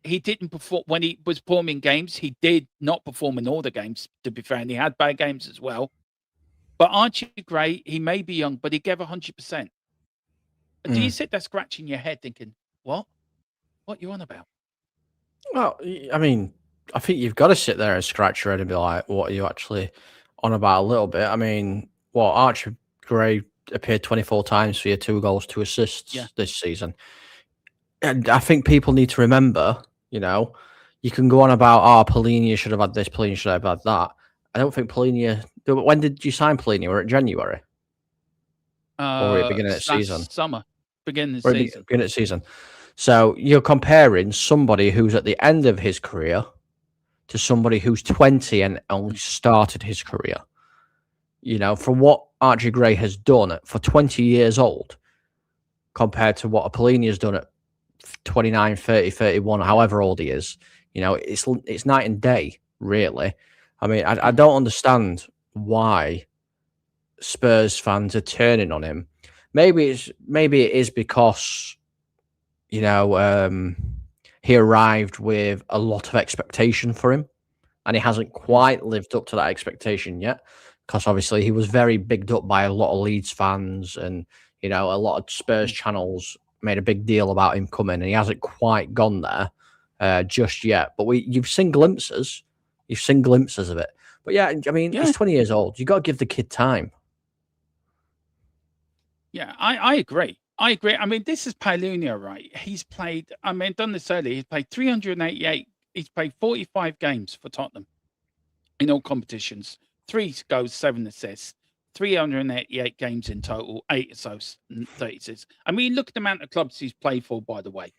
he didn't perform when he was performing games. He did not perform in all the games, to be fair, and he had bad games as well. But Archie Gray, he may be young, but he gave 100%. Do you sit there scratching your head thinking, what? What you on about? Well, I mean, I think you've got to sit there and scratch your head and be like, what are you actually on about a little bit? I mean, Archie Gray appeared 24 times for you, 2 goals, 2 assists Yeah. this season. And I think people need to remember, you can go on about, Polinia should have had this, Polinia should have had that. I don't think Polinia. When did you sign Polinia? Were it January? Or were it beginning of the season? Summer, beginning of the season. Beginning of the season. So you're comparing somebody who's at the end of his career to somebody who's 20 and only started his career. For what Archie Gray has done for 20 years old compared to what Apollonia has done at 29, 30, 31, however old he is, it's night and day, really. I mean, I don't understand why Spurs fans are turning on him. Maybe it is because, he arrived with a lot of expectation for him and he hasn't quite lived up to that expectation yet. Because obviously he was very bigged up by a lot of Leeds fans and, a lot of Spurs channels made a big deal about him coming and he hasn't quite gone there just yet. But you've seen glimpses. You've seen glimpses of it. But yeah, I mean, he's 20 years old. You got to give the kid time. Yeah, I agree. I mean, this is Paolunia, right? He's played, done this earlier. He's played 388. He's played 45 games for Tottenham in all competitions. 3 goals, 7 assists, 388 games in total, 8 assists, 36. I mean, look at the amount of clubs he's played for, by the way.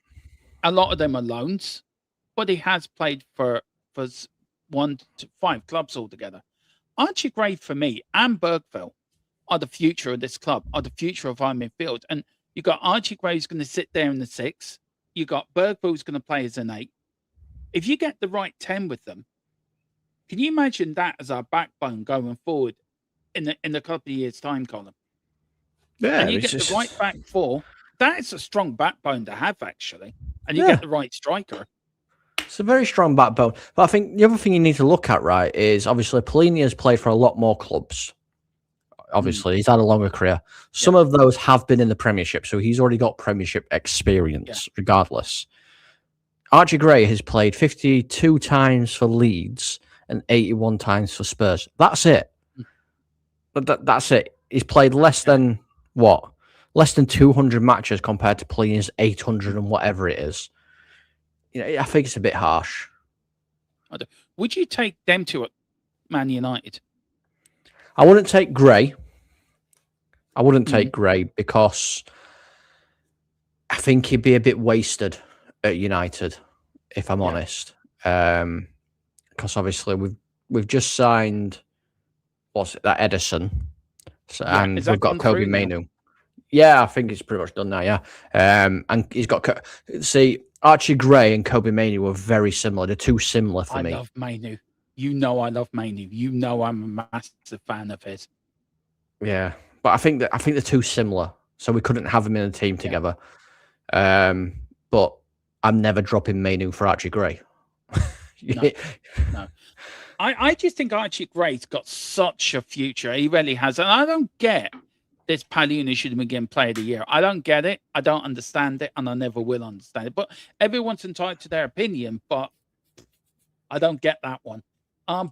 A lot of them are loans, but he has played for 1 to 5 clubs altogether. Archie Gray, for me, and Bergville are the future of this club, are the future of our midfield. And you got Archie Gray who's going to sit there in the 6. You got Bergville who's going to play as an 8. If you get the right 10 with them, can you imagine that as our backbone going forward in a couple of years' time, Colin? Yeah, and you get the right back 4. That is a strong backbone to have, actually. And you get the right striker. It's a very strong backbone. But I think the other thing you need to look at, right, is obviously Polini has played for a lot more clubs. Obviously, he's had a longer career. Some of those have been in the Premiership, so he's already got Premiership experience, regardless. Archie Gray has played 52 times for Leeds and 81 times for Spurs. That's it. That's it. He's played less than, less than 200 matches compared to Polini's 800 and whatever it is. I think it's a bit harsh. Would you take them two at Man United? I wouldn't take Gray. I wouldn't take Gray because I think he'd be a bit wasted at United, if I'm honest. Because obviously we've just signed, that Edison, and we've got Kobe Mainu. Yeah, I think it's pretty much done now. Yeah, and he's got Archie Gray and Kobe Mainu were very similar. They're too similar for me. I love Mainu. I love Mainu. I'm a massive fan of his. Yeah, but I think they're too similar, so we couldn't have them in a team together. But I'm never dropping Mainu for Archie Gray. No. I just think Archie Gray's got such a future. He really has. And I don't get this Paolunia should have been getting Player of the Year. I don't get it. I don't understand it. And I never will understand it. But everyone's entitled to their opinion. But I don't get that one.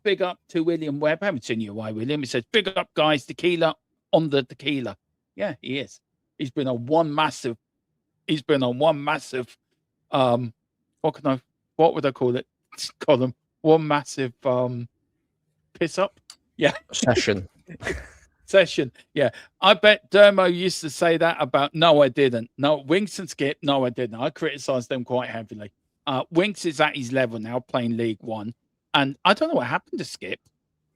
Big up to William Webb. I haven't seen you why, William. He says, big up, guys. Tequila on the tequila. Yeah, he is. He's been on one massive, what would I call it? Column. One massive piss up. Yeah. Session. Yeah. I bet Dermo used to say that about, no, I didn't. No, Winks and Skip. No, I didn't. I criticised them quite heavily. Winks is at his level now, playing League One. And I don't know what happened to Skip.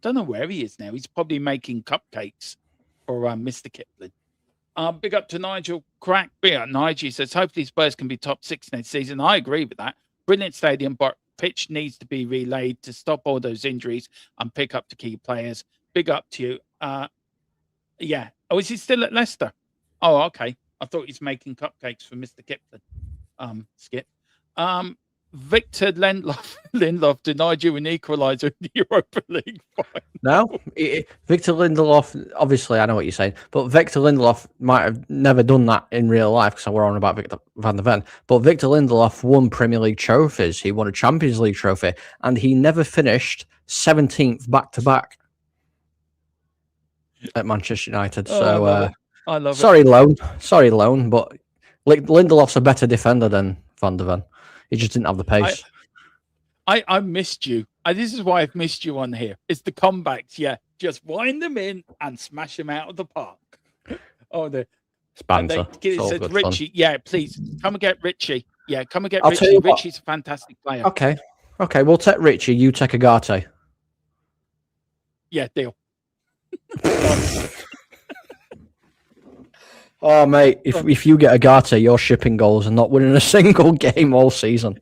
Don't know where he is now. He's probably making cupcakes for Mr. Kipling. Big up to Nigel Crack. Big up Nigel. He says, hopefully Spurs can be top 6 next season. I agree with that. Brilliant stadium, but pitch needs to be relayed to stop all those injuries and pick up the key players. Big up to you. Yeah. Oh, is he still at Leicester? Oh, okay. I thought he's making cupcakes for Mr. Kipling. Skip. Victor Lindelof denied you an equaliser in the Europa League final. No, Victor Lindelof, obviously I know what you're saying, but Victor Lindelof might have never done that in real life because we're on about Victor van der Ven. But Victor Lindelof won Premier League trophies. He won a Champions League trophy and he never finished 17th back-to-back at Manchester United. I love it. Sorry, Loan, but Lindelof's a better defender than Van der Ven. He just didn't have the pace. I missed you. This is why I've missed you on here. It's the comebacks. Yeah, just wind them in and smash them out of the park. Oh, It's banter. It says Richie. Yeah, please come and get Richie. Yeah, come and get I'll Richie. tell you what. Richie's a fantastic player. Okay, we'll take Richie. You take Agate. Yeah, deal. Oh, mate, if you get Agate, you're shipping goals and not winning a single game all season.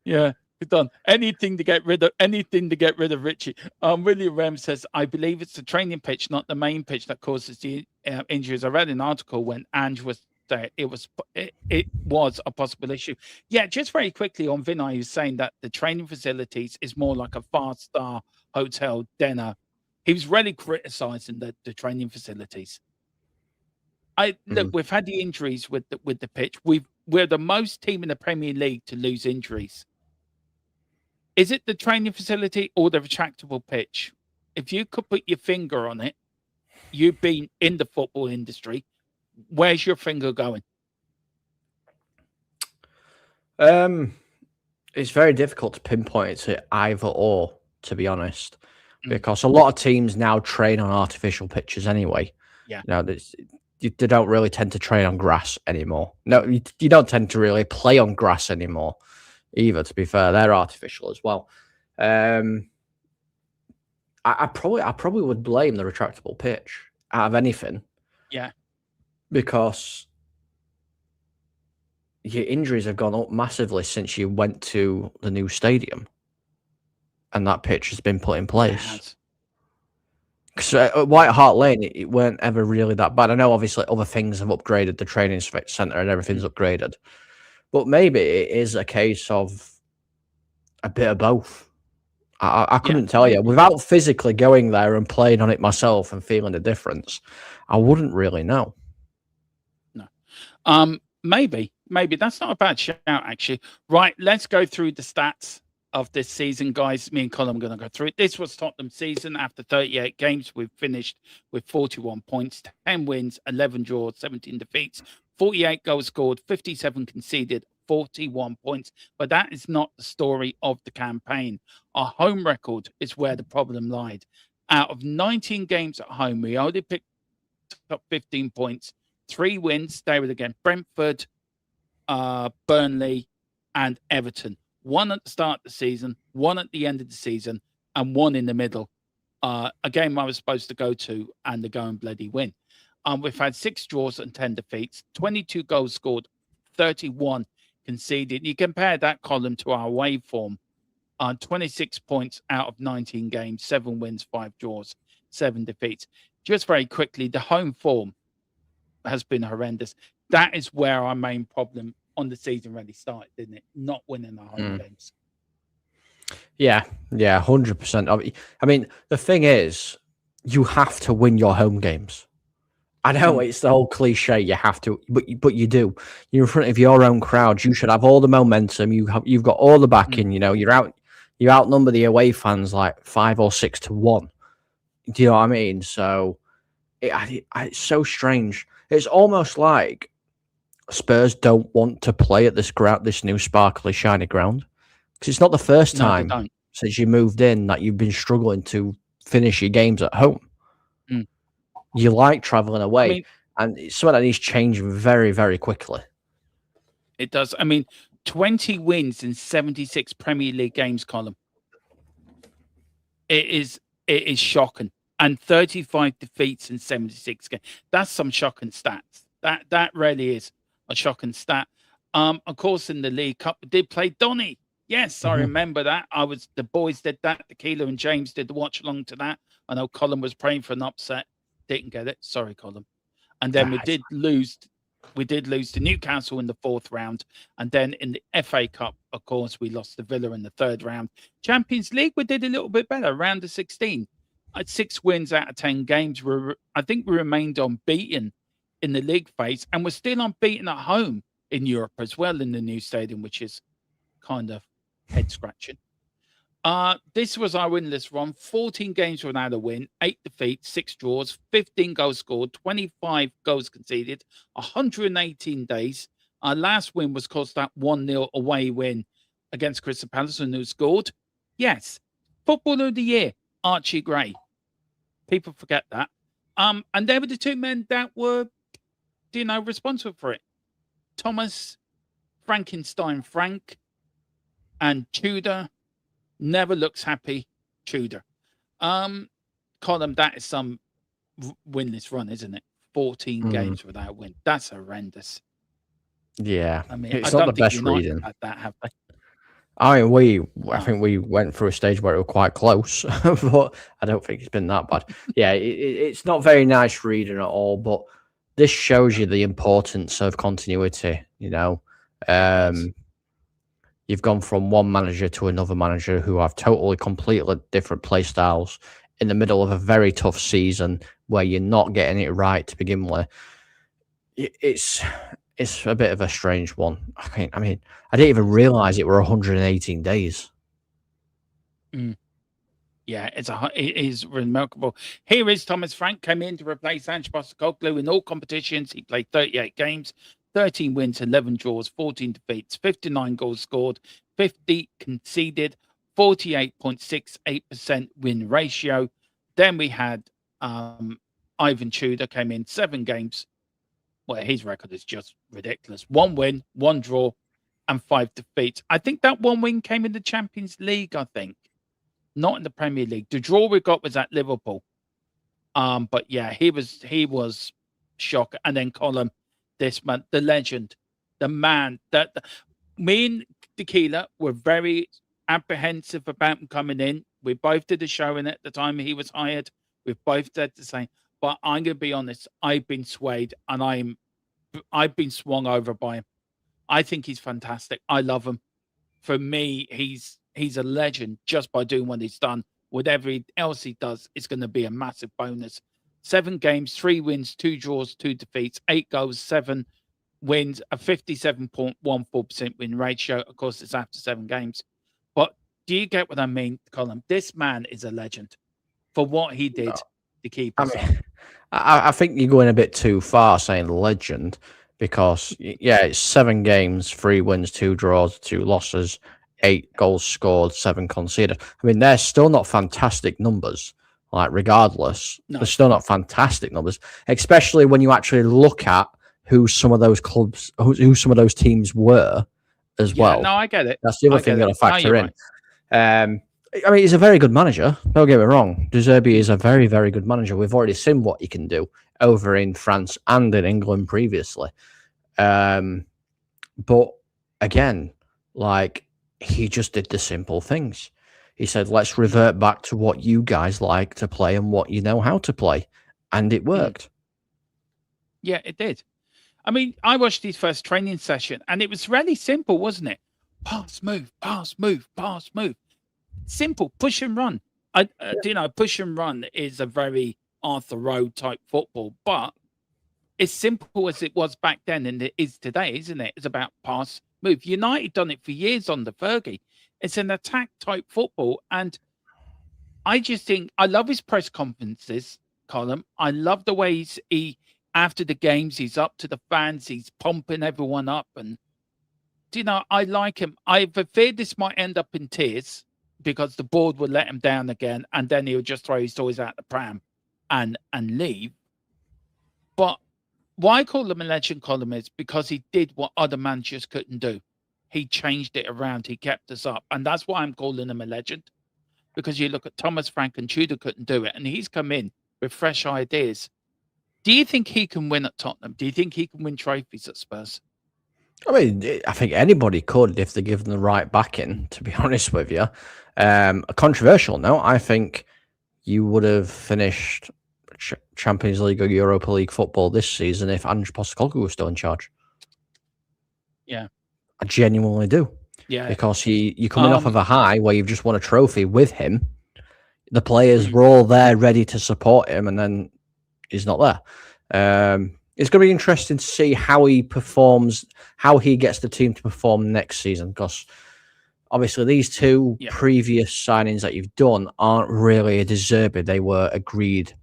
Yeah, good done. Anything to get rid of Richie. William Rem says, I believe it's the training pitch, not the main pitch, that causes the injuries. I read an article when Ange was there. It was a possible issue. Yeah, just very quickly on Vinay, who's saying that the training facilities is more like a 5-star hotel dinner. He was really criticizing the training facilities. Look, we've had the injuries with the pitch. We're the most team in the Premier League to lose injuries. Is it the training facility or the retractable pitch? If you could put your finger on it, you've been in the football industry. Where's your finger going? It's very difficult to pinpoint it to either or, to be honest, because a lot of teams now train on artificial pitches anyway. Yeah. They don't really tend to train on grass anymore. No, you don't tend to really play on grass anymore either, to be fair. They're artificial as well. I probably would blame the retractable pitch out of anything. Yeah. Because your injuries have gone up massively since you went to the new stadium. And that pitch has been put in place. Because at White Hart Lane, it weren't ever really that bad. I know, obviously, other things have upgraded, the training centre and everything's upgraded. But maybe it is a case of a bit of both. I couldn't tell you. Without physically going there and playing on it myself and feeling the difference, I wouldn't really know. No. Maybe. That's not a bad shout, actually. Right, let's go through the stats of this season, guys. Me and Colin are going to go through it. This was Tottenham's season. After 38 games, we've finished with 41 points, 10 wins, 11 draws, 17 defeats, 48 goals scored, 57 conceded, 41 points. But that is not the story of the campaign. Our home record is where the problem lied. Out of 19 games at home, we only picked up 15 points, 3 wins. They were against Brentford, Burnley, and Everton. 1 at the start of the season, 1 at the end of the season, and 1 in the middle. A game I was supposed to go to, and the go and bloody win. We've had 6 draws and 10 defeats, 22 goals scored, 31 conceded. You compare that column to our away form, 26 points out of 19 games, 7 wins, 5 draws, 7 defeats. Just very quickly, the home form has been horrendous. That is where our main problem on the season really started, didn't it? Not winning the home games. Yeah, 100%. I mean, the thing is, you have to win your home games. I know it's the whole cliche, you have to, but you do. You're in front of your own crowd. You should have all the momentum. You've got all the backing. You know, you outnumber the away fans like 5 or 6 to 1. Do you know what I mean? So it's so strange. It's almost like Spurs don't want to play at this new sparkly, shiny ground, because it's not the first time since you moved in that you've been struggling to finish your games at home. You like traveling away, and it's something that needs changing very, very quickly. It does. I mean, 20 wins in 76 Premier League games, Colin. It is shocking. And 35 defeats in 76 games. That's some shocking stats. That really is a shocking stat. Of course, in the League Cup, we did play Donny. Yes, I remember that. The boys did that. Tequila and James did the watch along to that. I know Colin was praying for an upset. Didn't get it. Sorry, Colin. And then we did lose to Newcastle in the 4th round. And then in the FA Cup, of course, we lost to Villa in the 3rd round. Champions League, we did a little bit better, round of 16. 6 wins out of 10 games. I think we remained unbeaten in the league phase, and we're still unbeaten at home in Europe as well in the new stadium, which is kind of head scratching. This was our winless run. 14 games without a win, 8 defeats, 6 draws, 15 goals scored, 25 goals conceded, 118 days. Our last win was, of course, that 1-0 away win against Crystal Palace, and who scored? Yes, Footballer of the Year, Archie Gray. People forget that. And they were the two men that were, responsible for it. Thomas Frankenstein Frank and Tudor never looks happy. Tudor. Colin, that is some winless run, isn't it? 14 games without a win. That's horrendous. Yeah. I mean, It's I not don't the best think United reading. had that, have they? I mean, I think we went through a stage where it was quite close, but I don't think it's been that bad. Yeah, it's not very nice reading at all, but this shows you the importance of continuity, You've gone from one manager to another manager who have totally, completely different play styles in the middle of a very tough season where you're not getting it right to begin with. It's a bit of a strange one. I mean, I didn't even realize it were 118 days. Yeah, it is remarkable. Here is Thomas Frank, came in to replace Ange Postecoglou in all competitions. He played 38 games, 13 wins, 11 draws, 14 defeats, 59 goals scored, 50 conceded, 48.68% win ratio. Then we had Ivan Tudor came in 7 games. Well, his record is just ridiculous. 1 win, 1 draw, and 5 defeats. I think that 1 win came in the Champions League, I think. Not in the Premier League. The draw we got was at Liverpool. But yeah, he was shocked. And then Colin, this man, the legend, the man that me and Tequila were very apprehensive about him coming in. We both did a show in it at the time he was hired. We both said the same. But I'm gonna be honest, I've been swayed and I've been swung over by him. I think he's fantastic. I love him. For me, he's a legend just by doing what he's done. Whatever else he does, it's going to be a massive bonus. 7 games, 3 wins, 2 draws, 2 defeats, 8 goals, 7 wins, a 57.14% win ratio. Of course, it's after 7 games. But do you get what I mean, Colin? This man is a legend for what he did to keep us up. I think you're going a bit too far saying legend because, it's 7 games, 3 wins, 2 draws, 2 losses, 8 goals scored, 7 conceded. I mean, they're still not fantastic numbers. Like, regardless, they're still not fantastic numbers, especially when you actually look at who some of those clubs, who some of those teams were as well. No, I get it. That's the other thing you got to factor in. Right. I mean, he's a very good manager. Don't get me wrong. De Zerbi is a very, very good manager. We've already seen what he can do over in France and in England previously. But again, like, he just did the simple things. He said, let's revert back to what you guys like to play and what you know how to play. And it worked. Yeah, it did. I mean, I watched his first training session and it was really simple, wasn't it? Pass, move, pass, move, pass, move. Simple, push and run. Push and run is a very Arthur Road type football, but it's simple as it was back then and it is today, isn't it? It's about pass, move. United done it for years under Fergie. It's an attack type football. And I just think I love his press conferences, Colin. I love the way he after the games, he's up to the fans, he's pumping everyone up. And I like him. I feared this might end up in tears because the board would let him down again, and then he would just throw his toys out the pram and leave. But why I call him a legend, Colin, is because he did what other managers couldn't do. He changed it around. He kept us up. And that's why I'm calling him a legend. Because you look at Thomas Frank and Tudor couldn't do it. And he's come in with fresh ideas. Do you think he can win at Tottenham? Do you think he can win trophies at Spurs? I mean, I think anybody could if they're given the right backing, to be honest with you. A controversial note, I think you would have finished Champions League or Europa League football this season if Ange Postecoglou was still in charge. Yeah. I genuinely do. Yeah. Because you're coming off of a high where you've just won a trophy with him. The players were all there ready to support him, and then he's not there. It's going to be interesting to see how he performs, how he gets the team to perform next season, because obviously these two Yeah. previous signings that you've done aren't really a Deserby. They were agreed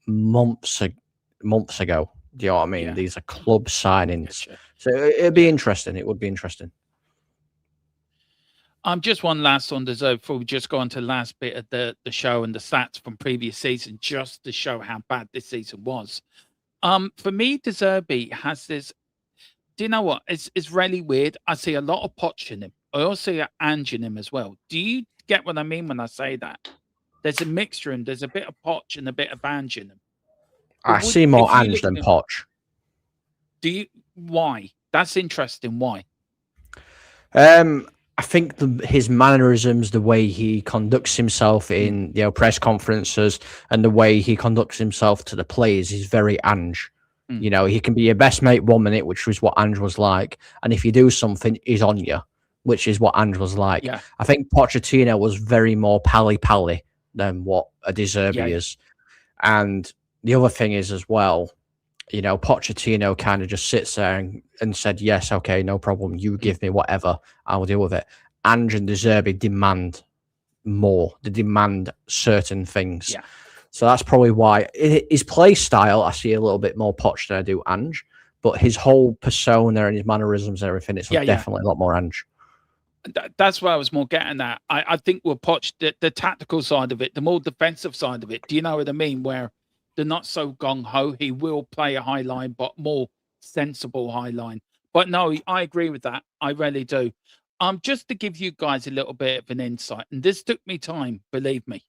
months ago. Do you know what I mean? Yeah. These are club signings. Gotcha. So it'd be Yeah. interesting. It would be interesting. Just one last on Deserby before we just go on to the last bit of the show and the stats from previous season, just to show how bad this season was. For me, Deserby has this. Do you know what? It's really weird. I see a lot of Poch in him. I also see Ange in him as well. Do you get what I mean when I say that? There's a mixture and there's a bit of Poch and a bit of Ange in him. I But see more if you Ange look than at him, Poch. why? That's interesting. Why? I think his mannerisms, the way he conducts himself in press conferences, and the way he conducts himself to the players is very Ange. Mm. He can be your best mate 1 minute, which was what Ange was like, and if you do something, he's on you, which is what Ange was like. Yeah. I think Pochettino was very more pally than what a Deserby Yeah. is, and the other thing is as well. Pochettino kind of just sits there and said, yes, okay, no problem. You give me whatever, I'll deal with it. Ange and Deserby demand more. They demand certain things. Yeah. So that's probably why. His play style, I see a little bit more Poch than I do Ange, but his whole persona and his mannerisms and everything, it's definitely a lot more Ange. That's where I was more getting at. I think we'll Poch the tactical side of it, the more defensive side of it. Do you know what I mean? Where they're not so gung ho. He will play a high line, but more sensible high line. But no, I agree with that. I really do. Just to give you guys a little bit of an insight, and this took me time, believe me.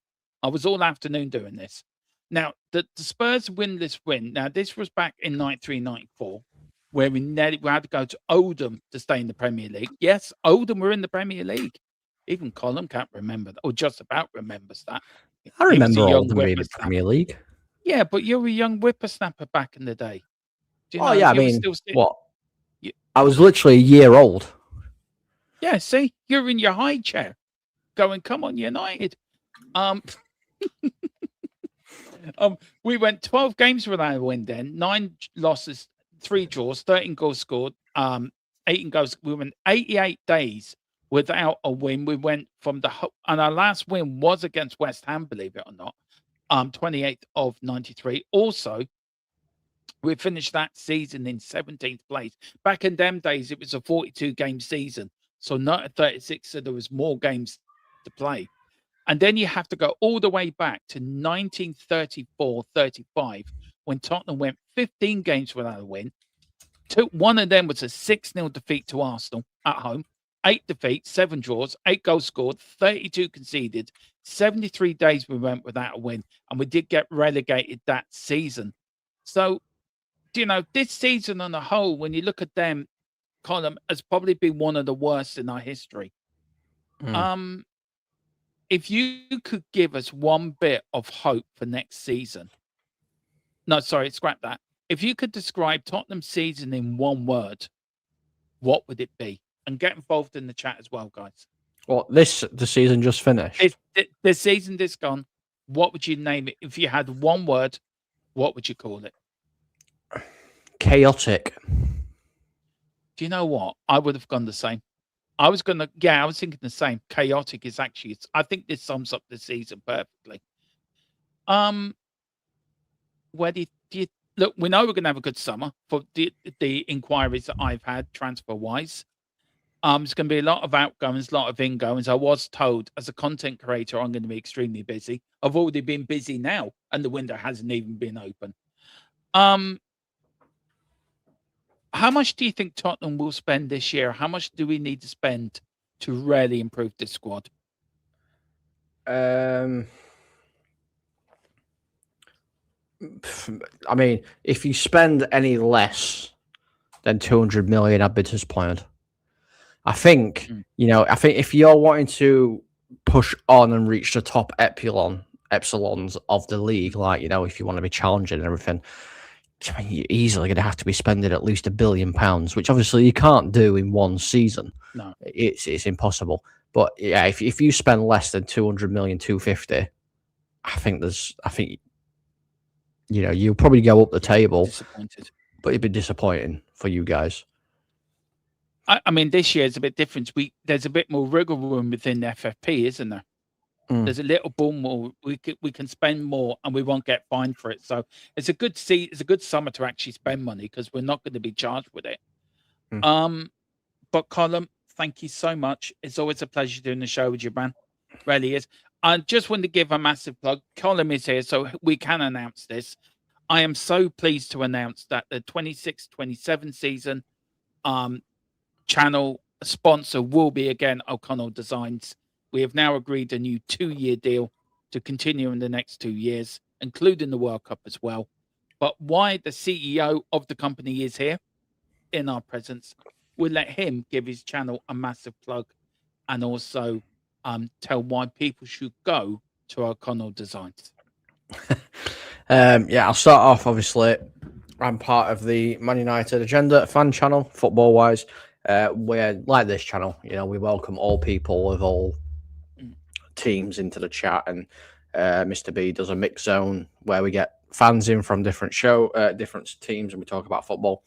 I was all afternoon doing this. Now, the Spurs winless win. Now, this was back in 93-94, where we had to go to Oldham to stay in the Premier League. Yes, Oldham were in the Premier League. Even Colin can't remember that, or just about remembers that. I remember Oldham being in the Premier League. Yeah, but you were a young whippersnapper back in the day. Do you Oh, know? yeah, I You were mean, still sitting- what? You- I was literally a year old. Yeah, see, you're in your high chair going, come on, United. We went 12 games without a win then, 9 losses, 3 draws, 13 goals scored, 18 goals. We went 88 days without a win. We went from and our last win was against West Ham, believe it or not, 28th of 93. Also, we finished that season in 17th place. Back in them days, it was a 42-game season, so not a 36, so there was more games to play. And then you have to go all the way back to 1934-35, when Tottenham went 15 games without a win. One of them was a 6-0 defeat to Arsenal at home. 8 defeats, 7 draws, 8 goals scored, 32 conceded. 73 days we went without a win, and we did get relegated that season. So, this season on the whole, when you look at them, Colin, has probably been one of the worst in our history. If you could give us one bit of hope for next season. No, sorry, scrap that. If you could describe Tottenham's season in one word, what would it be? And get involved in the chat as well, guys. Well, the season just finished. The season just gone. What would you name it? If you had one word, what would you call it? Chaotic. Do you know what? I would have gone the same. I was thinking the same. Chaotic is actually, I think this sums up the season perfectly. Where do you look? We know we're going to have a good summer for the inquiries that I've had transfer wise. It's going to be a lot of outgoings, a lot of ingoings. I was told as a content creator, I'm going to be extremely busy. I've already been busy now, and the window hasn't even been open. How much do you think Tottenham will spend this year? How much do we need to spend to really improve this squad? I mean, if you spend any less than 200 million, I'd be disappointed. I think, if you're wanting to push on and reach the top epsilons of the league, like, if you want to be challenging and everything, I mean, you're easily going to have to be spending at least £1 billion, which obviously you can't do in one season. No, it's impossible. But yeah, if you spend less than 200 million, 250, I think you'll probably go up the table, disappointed. but it'd be disappointing for you guys. I mean, this year is a bit different. There's a bit more wriggle room within the FFP, isn't there? There's a little bit more. We can spend more, and we won't get fined for it. So it's a good summer to actually spend money because we're not going to be charged with it. But Colin, thank you so much. It's always a pleasure doing the show with you, man. Really is. I just want to give a massive plug. Colin is here, so we can announce this. I am so pleased to announce that the 26-27 season channel sponsor will be again O'Connell Designs. We have now agreed a new 2-year deal to continue in the next 2 years, including the World Cup as well. But why the CEO of the company is here in our presence, we'll let him give his channel a massive plug and also tell why people should go to O'Connell Designs. I'll start off. Obviously, I'm part of the Man United Agenda fan channel, football wise. We're like this channel, we welcome all people of all teams into the chat, and Mr. B does a mix zone where we get fans in from different teams, and we talk about football.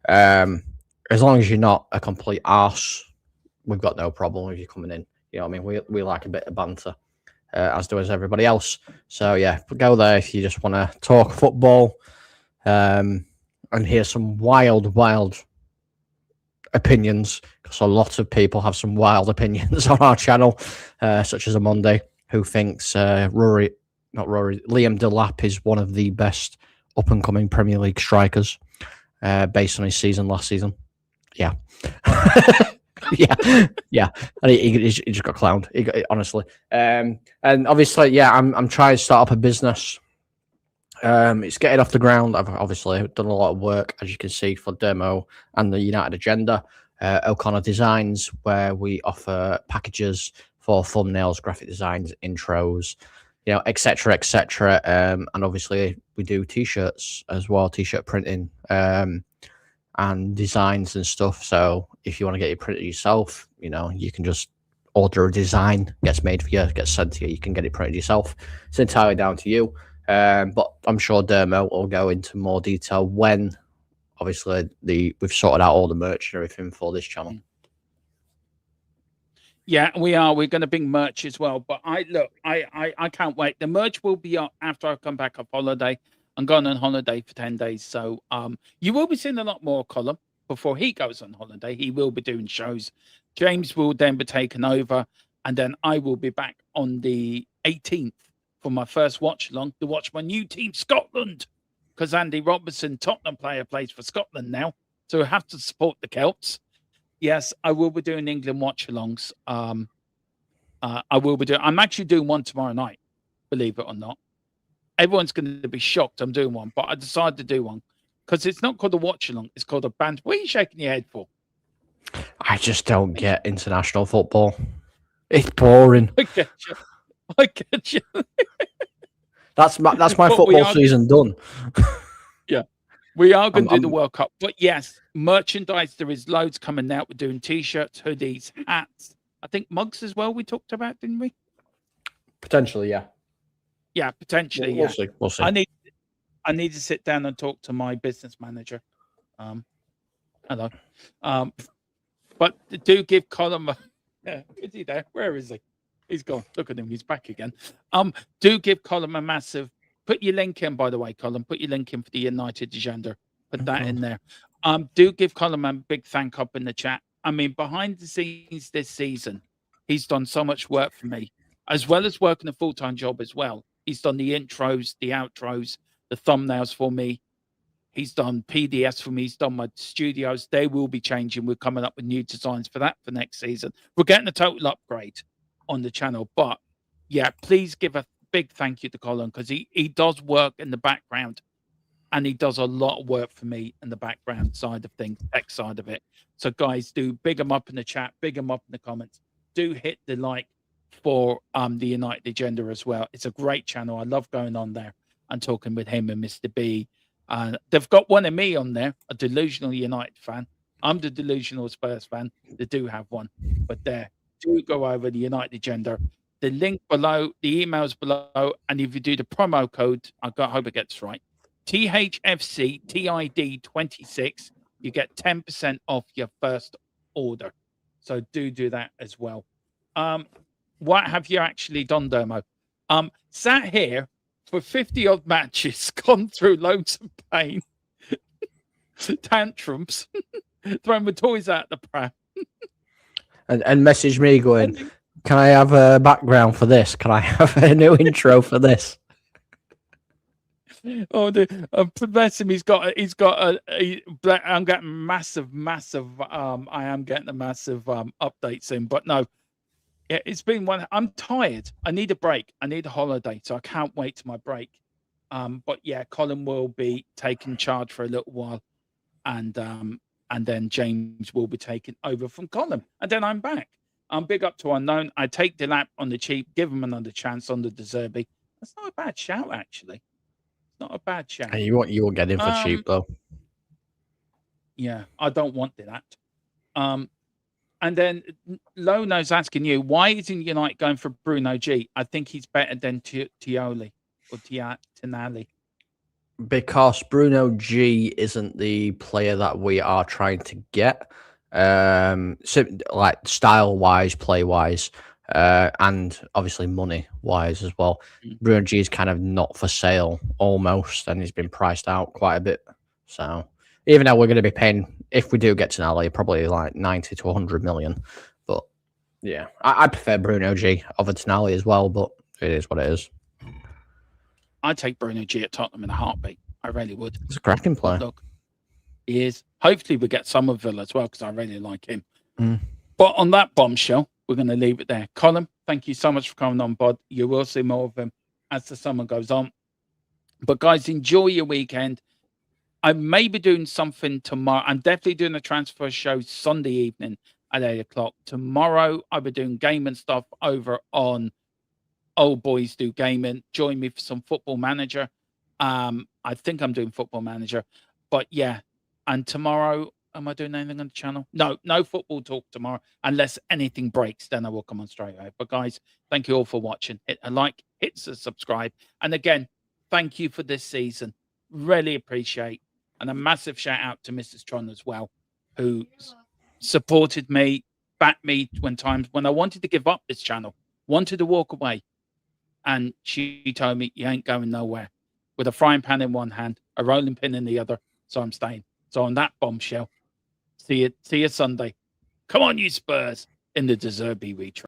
As long as you're not a complete arse, we've got no problem with you coming in. We like a bit of banter, as does everybody else. So yeah, go there if you just want to talk football and hear some wild opinions, because a lot of people have some wild opinions on our channel, such as a Monday who thinks Liam Delap is one of the best up and coming Premier League strikers based on his season last season. Yeah. yeah. And he just got clowned. Honestly. And obviously, I'm trying to start up a business. It's getting off the ground. I've obviously done a lot of work, as you can see, for Demo and the United Agenda. O'Connor Designs, where we offer packages for thumbnails, graphic designs, intros, etc. And obviously, we do t-shirts as well, t-shirt printing and designs and stuff. So if you want to get it printed yourself, you can just order a design, gets made for you, gets sent to you. You can get it printed yourself. It's entirely down to you. But I'm sure Dermo will go into more detail when, obviously, we've sorted out all the merch and everything for this channel. Yeah, we are. We're going to bring merch as well. But I can't wait. The merch will be up after I come back off holiday. I'm going on holiday for 10 days. So you will be seeing a lot more, Colin, before he goes on holiday. He will be doing shows. James will then be taken over. And then I will be back on the 18th. For my first watch along to watch my new team, Scotland, because Andy Robertson, Tottenham player, plays for Scotland now. So I have to support the Celts. Yes, I will be doing England watch alongs. I will be doing, I'm actually doing one tomorrow night, believe it or not. Everyone's going to be shocked I'm doing one, but I decided to do one because it's not called a watch along, it's called a band. What are you shaking your head for? I just don't get international football. It's boring. I get you. That's my football season done. Yeah, we are going to do the World Cup. But yes, merchandise, there is loads coming out. We're doing t-shirts, hoodies, hats. I think mugs as well we talked about, didn't we? Potentially, yeah. Yeah, potentially, we'll see. We'll see. I need to sit down and talk to my business manager. Hello. But do give Colin is he there? Where is he? He's gone. Look at him. He's back again. Do give Colin a massive. Put your link in, by the way, Colin. Put your link in for the United Agenda. Put that in there. Do give Colin a big thank up in the chat. I mean, behind the scenes this season, he's done so much work for me, as well as working a full-time job as well. He's done the intros, the outros, the thumbnails for me. He's done PDFs for me. He's done my studios. They will be changing. We're coming up with new designs for that for next season. We're getting a total upgrade on the channel. But yeah, please give a big thank you to Colin, because he does work in the background, and he does a lot of work for me in the background side of things, tech side of it. So guys, do big him up in the chat, big him up in the comments. Do hit the like for the United Agenda as well. It's a great channel. I love going on there and talking with him and Mr. B. They've got one of me on there, a delusional United fan. I'm the delusional Spurs fan. They do have one, but there. Do go over the United Agenda. The link below, the emails below, and if you do the promo code, I hope it gets right, THFC TID 26, you get 10% off your first order. So do that as well. What have you actually done, Dermo? Sat here for 50 odd matches, gone through loads of pain, tantrums, throwing my toys out the pram. And message me going, can I have a background for this? Can I have a new intro for this? Oh, bless him. I'm getting massive. I am getting a massive update soon. But no, yeah, it's been one. I'm tired. I need a break. I need a holiday. So I can't wait to my break. But yeah, Colin will be taking charge for a little while, and then James will be taking over from Colin, and then I'm back. Big up to Unknown. I take Delap on the cheap, give him another chance on the De Zerbi. That's not a bad shout, actually. Not a bad shout. Hey, you won't get in for cheap though. Yeah, I don't want that. And then Lono's asking you, why isn't United going for Bruno G? I think he's better than Tioli or Tonali. Because Bruno G isn't the player that we are trying to get. Like style wise, play wise, and obviously money wise as well. Bruno G is kind of not for sale almost, and he's been priced out quite a bit. So even though we're going to be paying, if we do get to Tonali, probably like 90 to 100 million. But yeah, I prefer Bruno G over Tonali as well, but it is what it is. I'd take Bruno G at Tottenham in a heartbeat. I really would. He's a cracking player. Look, he is. Hopefully we get Somerville as well, because I really like him. But on that bombshell, we're going to leave it there. Colin, thank you so much for coming on, bud. You will see more of him as the summer goes on. But guys, enjoy your weekend. I may be doing something tomorrow. I'm definitely doing a transfer show Sunday evening at 8 o'clock. Tomorrow, I'll be doing gaming stuff over on Old Boys Do Gaming. Join me for some Football Manager. I think I'm doing Football Manager. But yeah, and tomorrow, am I doing anything on the channel? No football talk tomorrow. Unless anything breaks, then I will come on straight away. But guys, thank you all for watching. Hit a like, hit the subscribe. And again, thank you for this season. Really appreciate. And a massive shout out to Mrs. Tron as well, who supported me, backed me when I wanted to give up this channel, wanted to walk away. And she told me, you ain't going nowhere. With a frying pan in one hand, a rolling pin in the other. So I'm staying. So on that bombshell, see you Sunday. Come on, you Spurs, in the De Zerbi retro.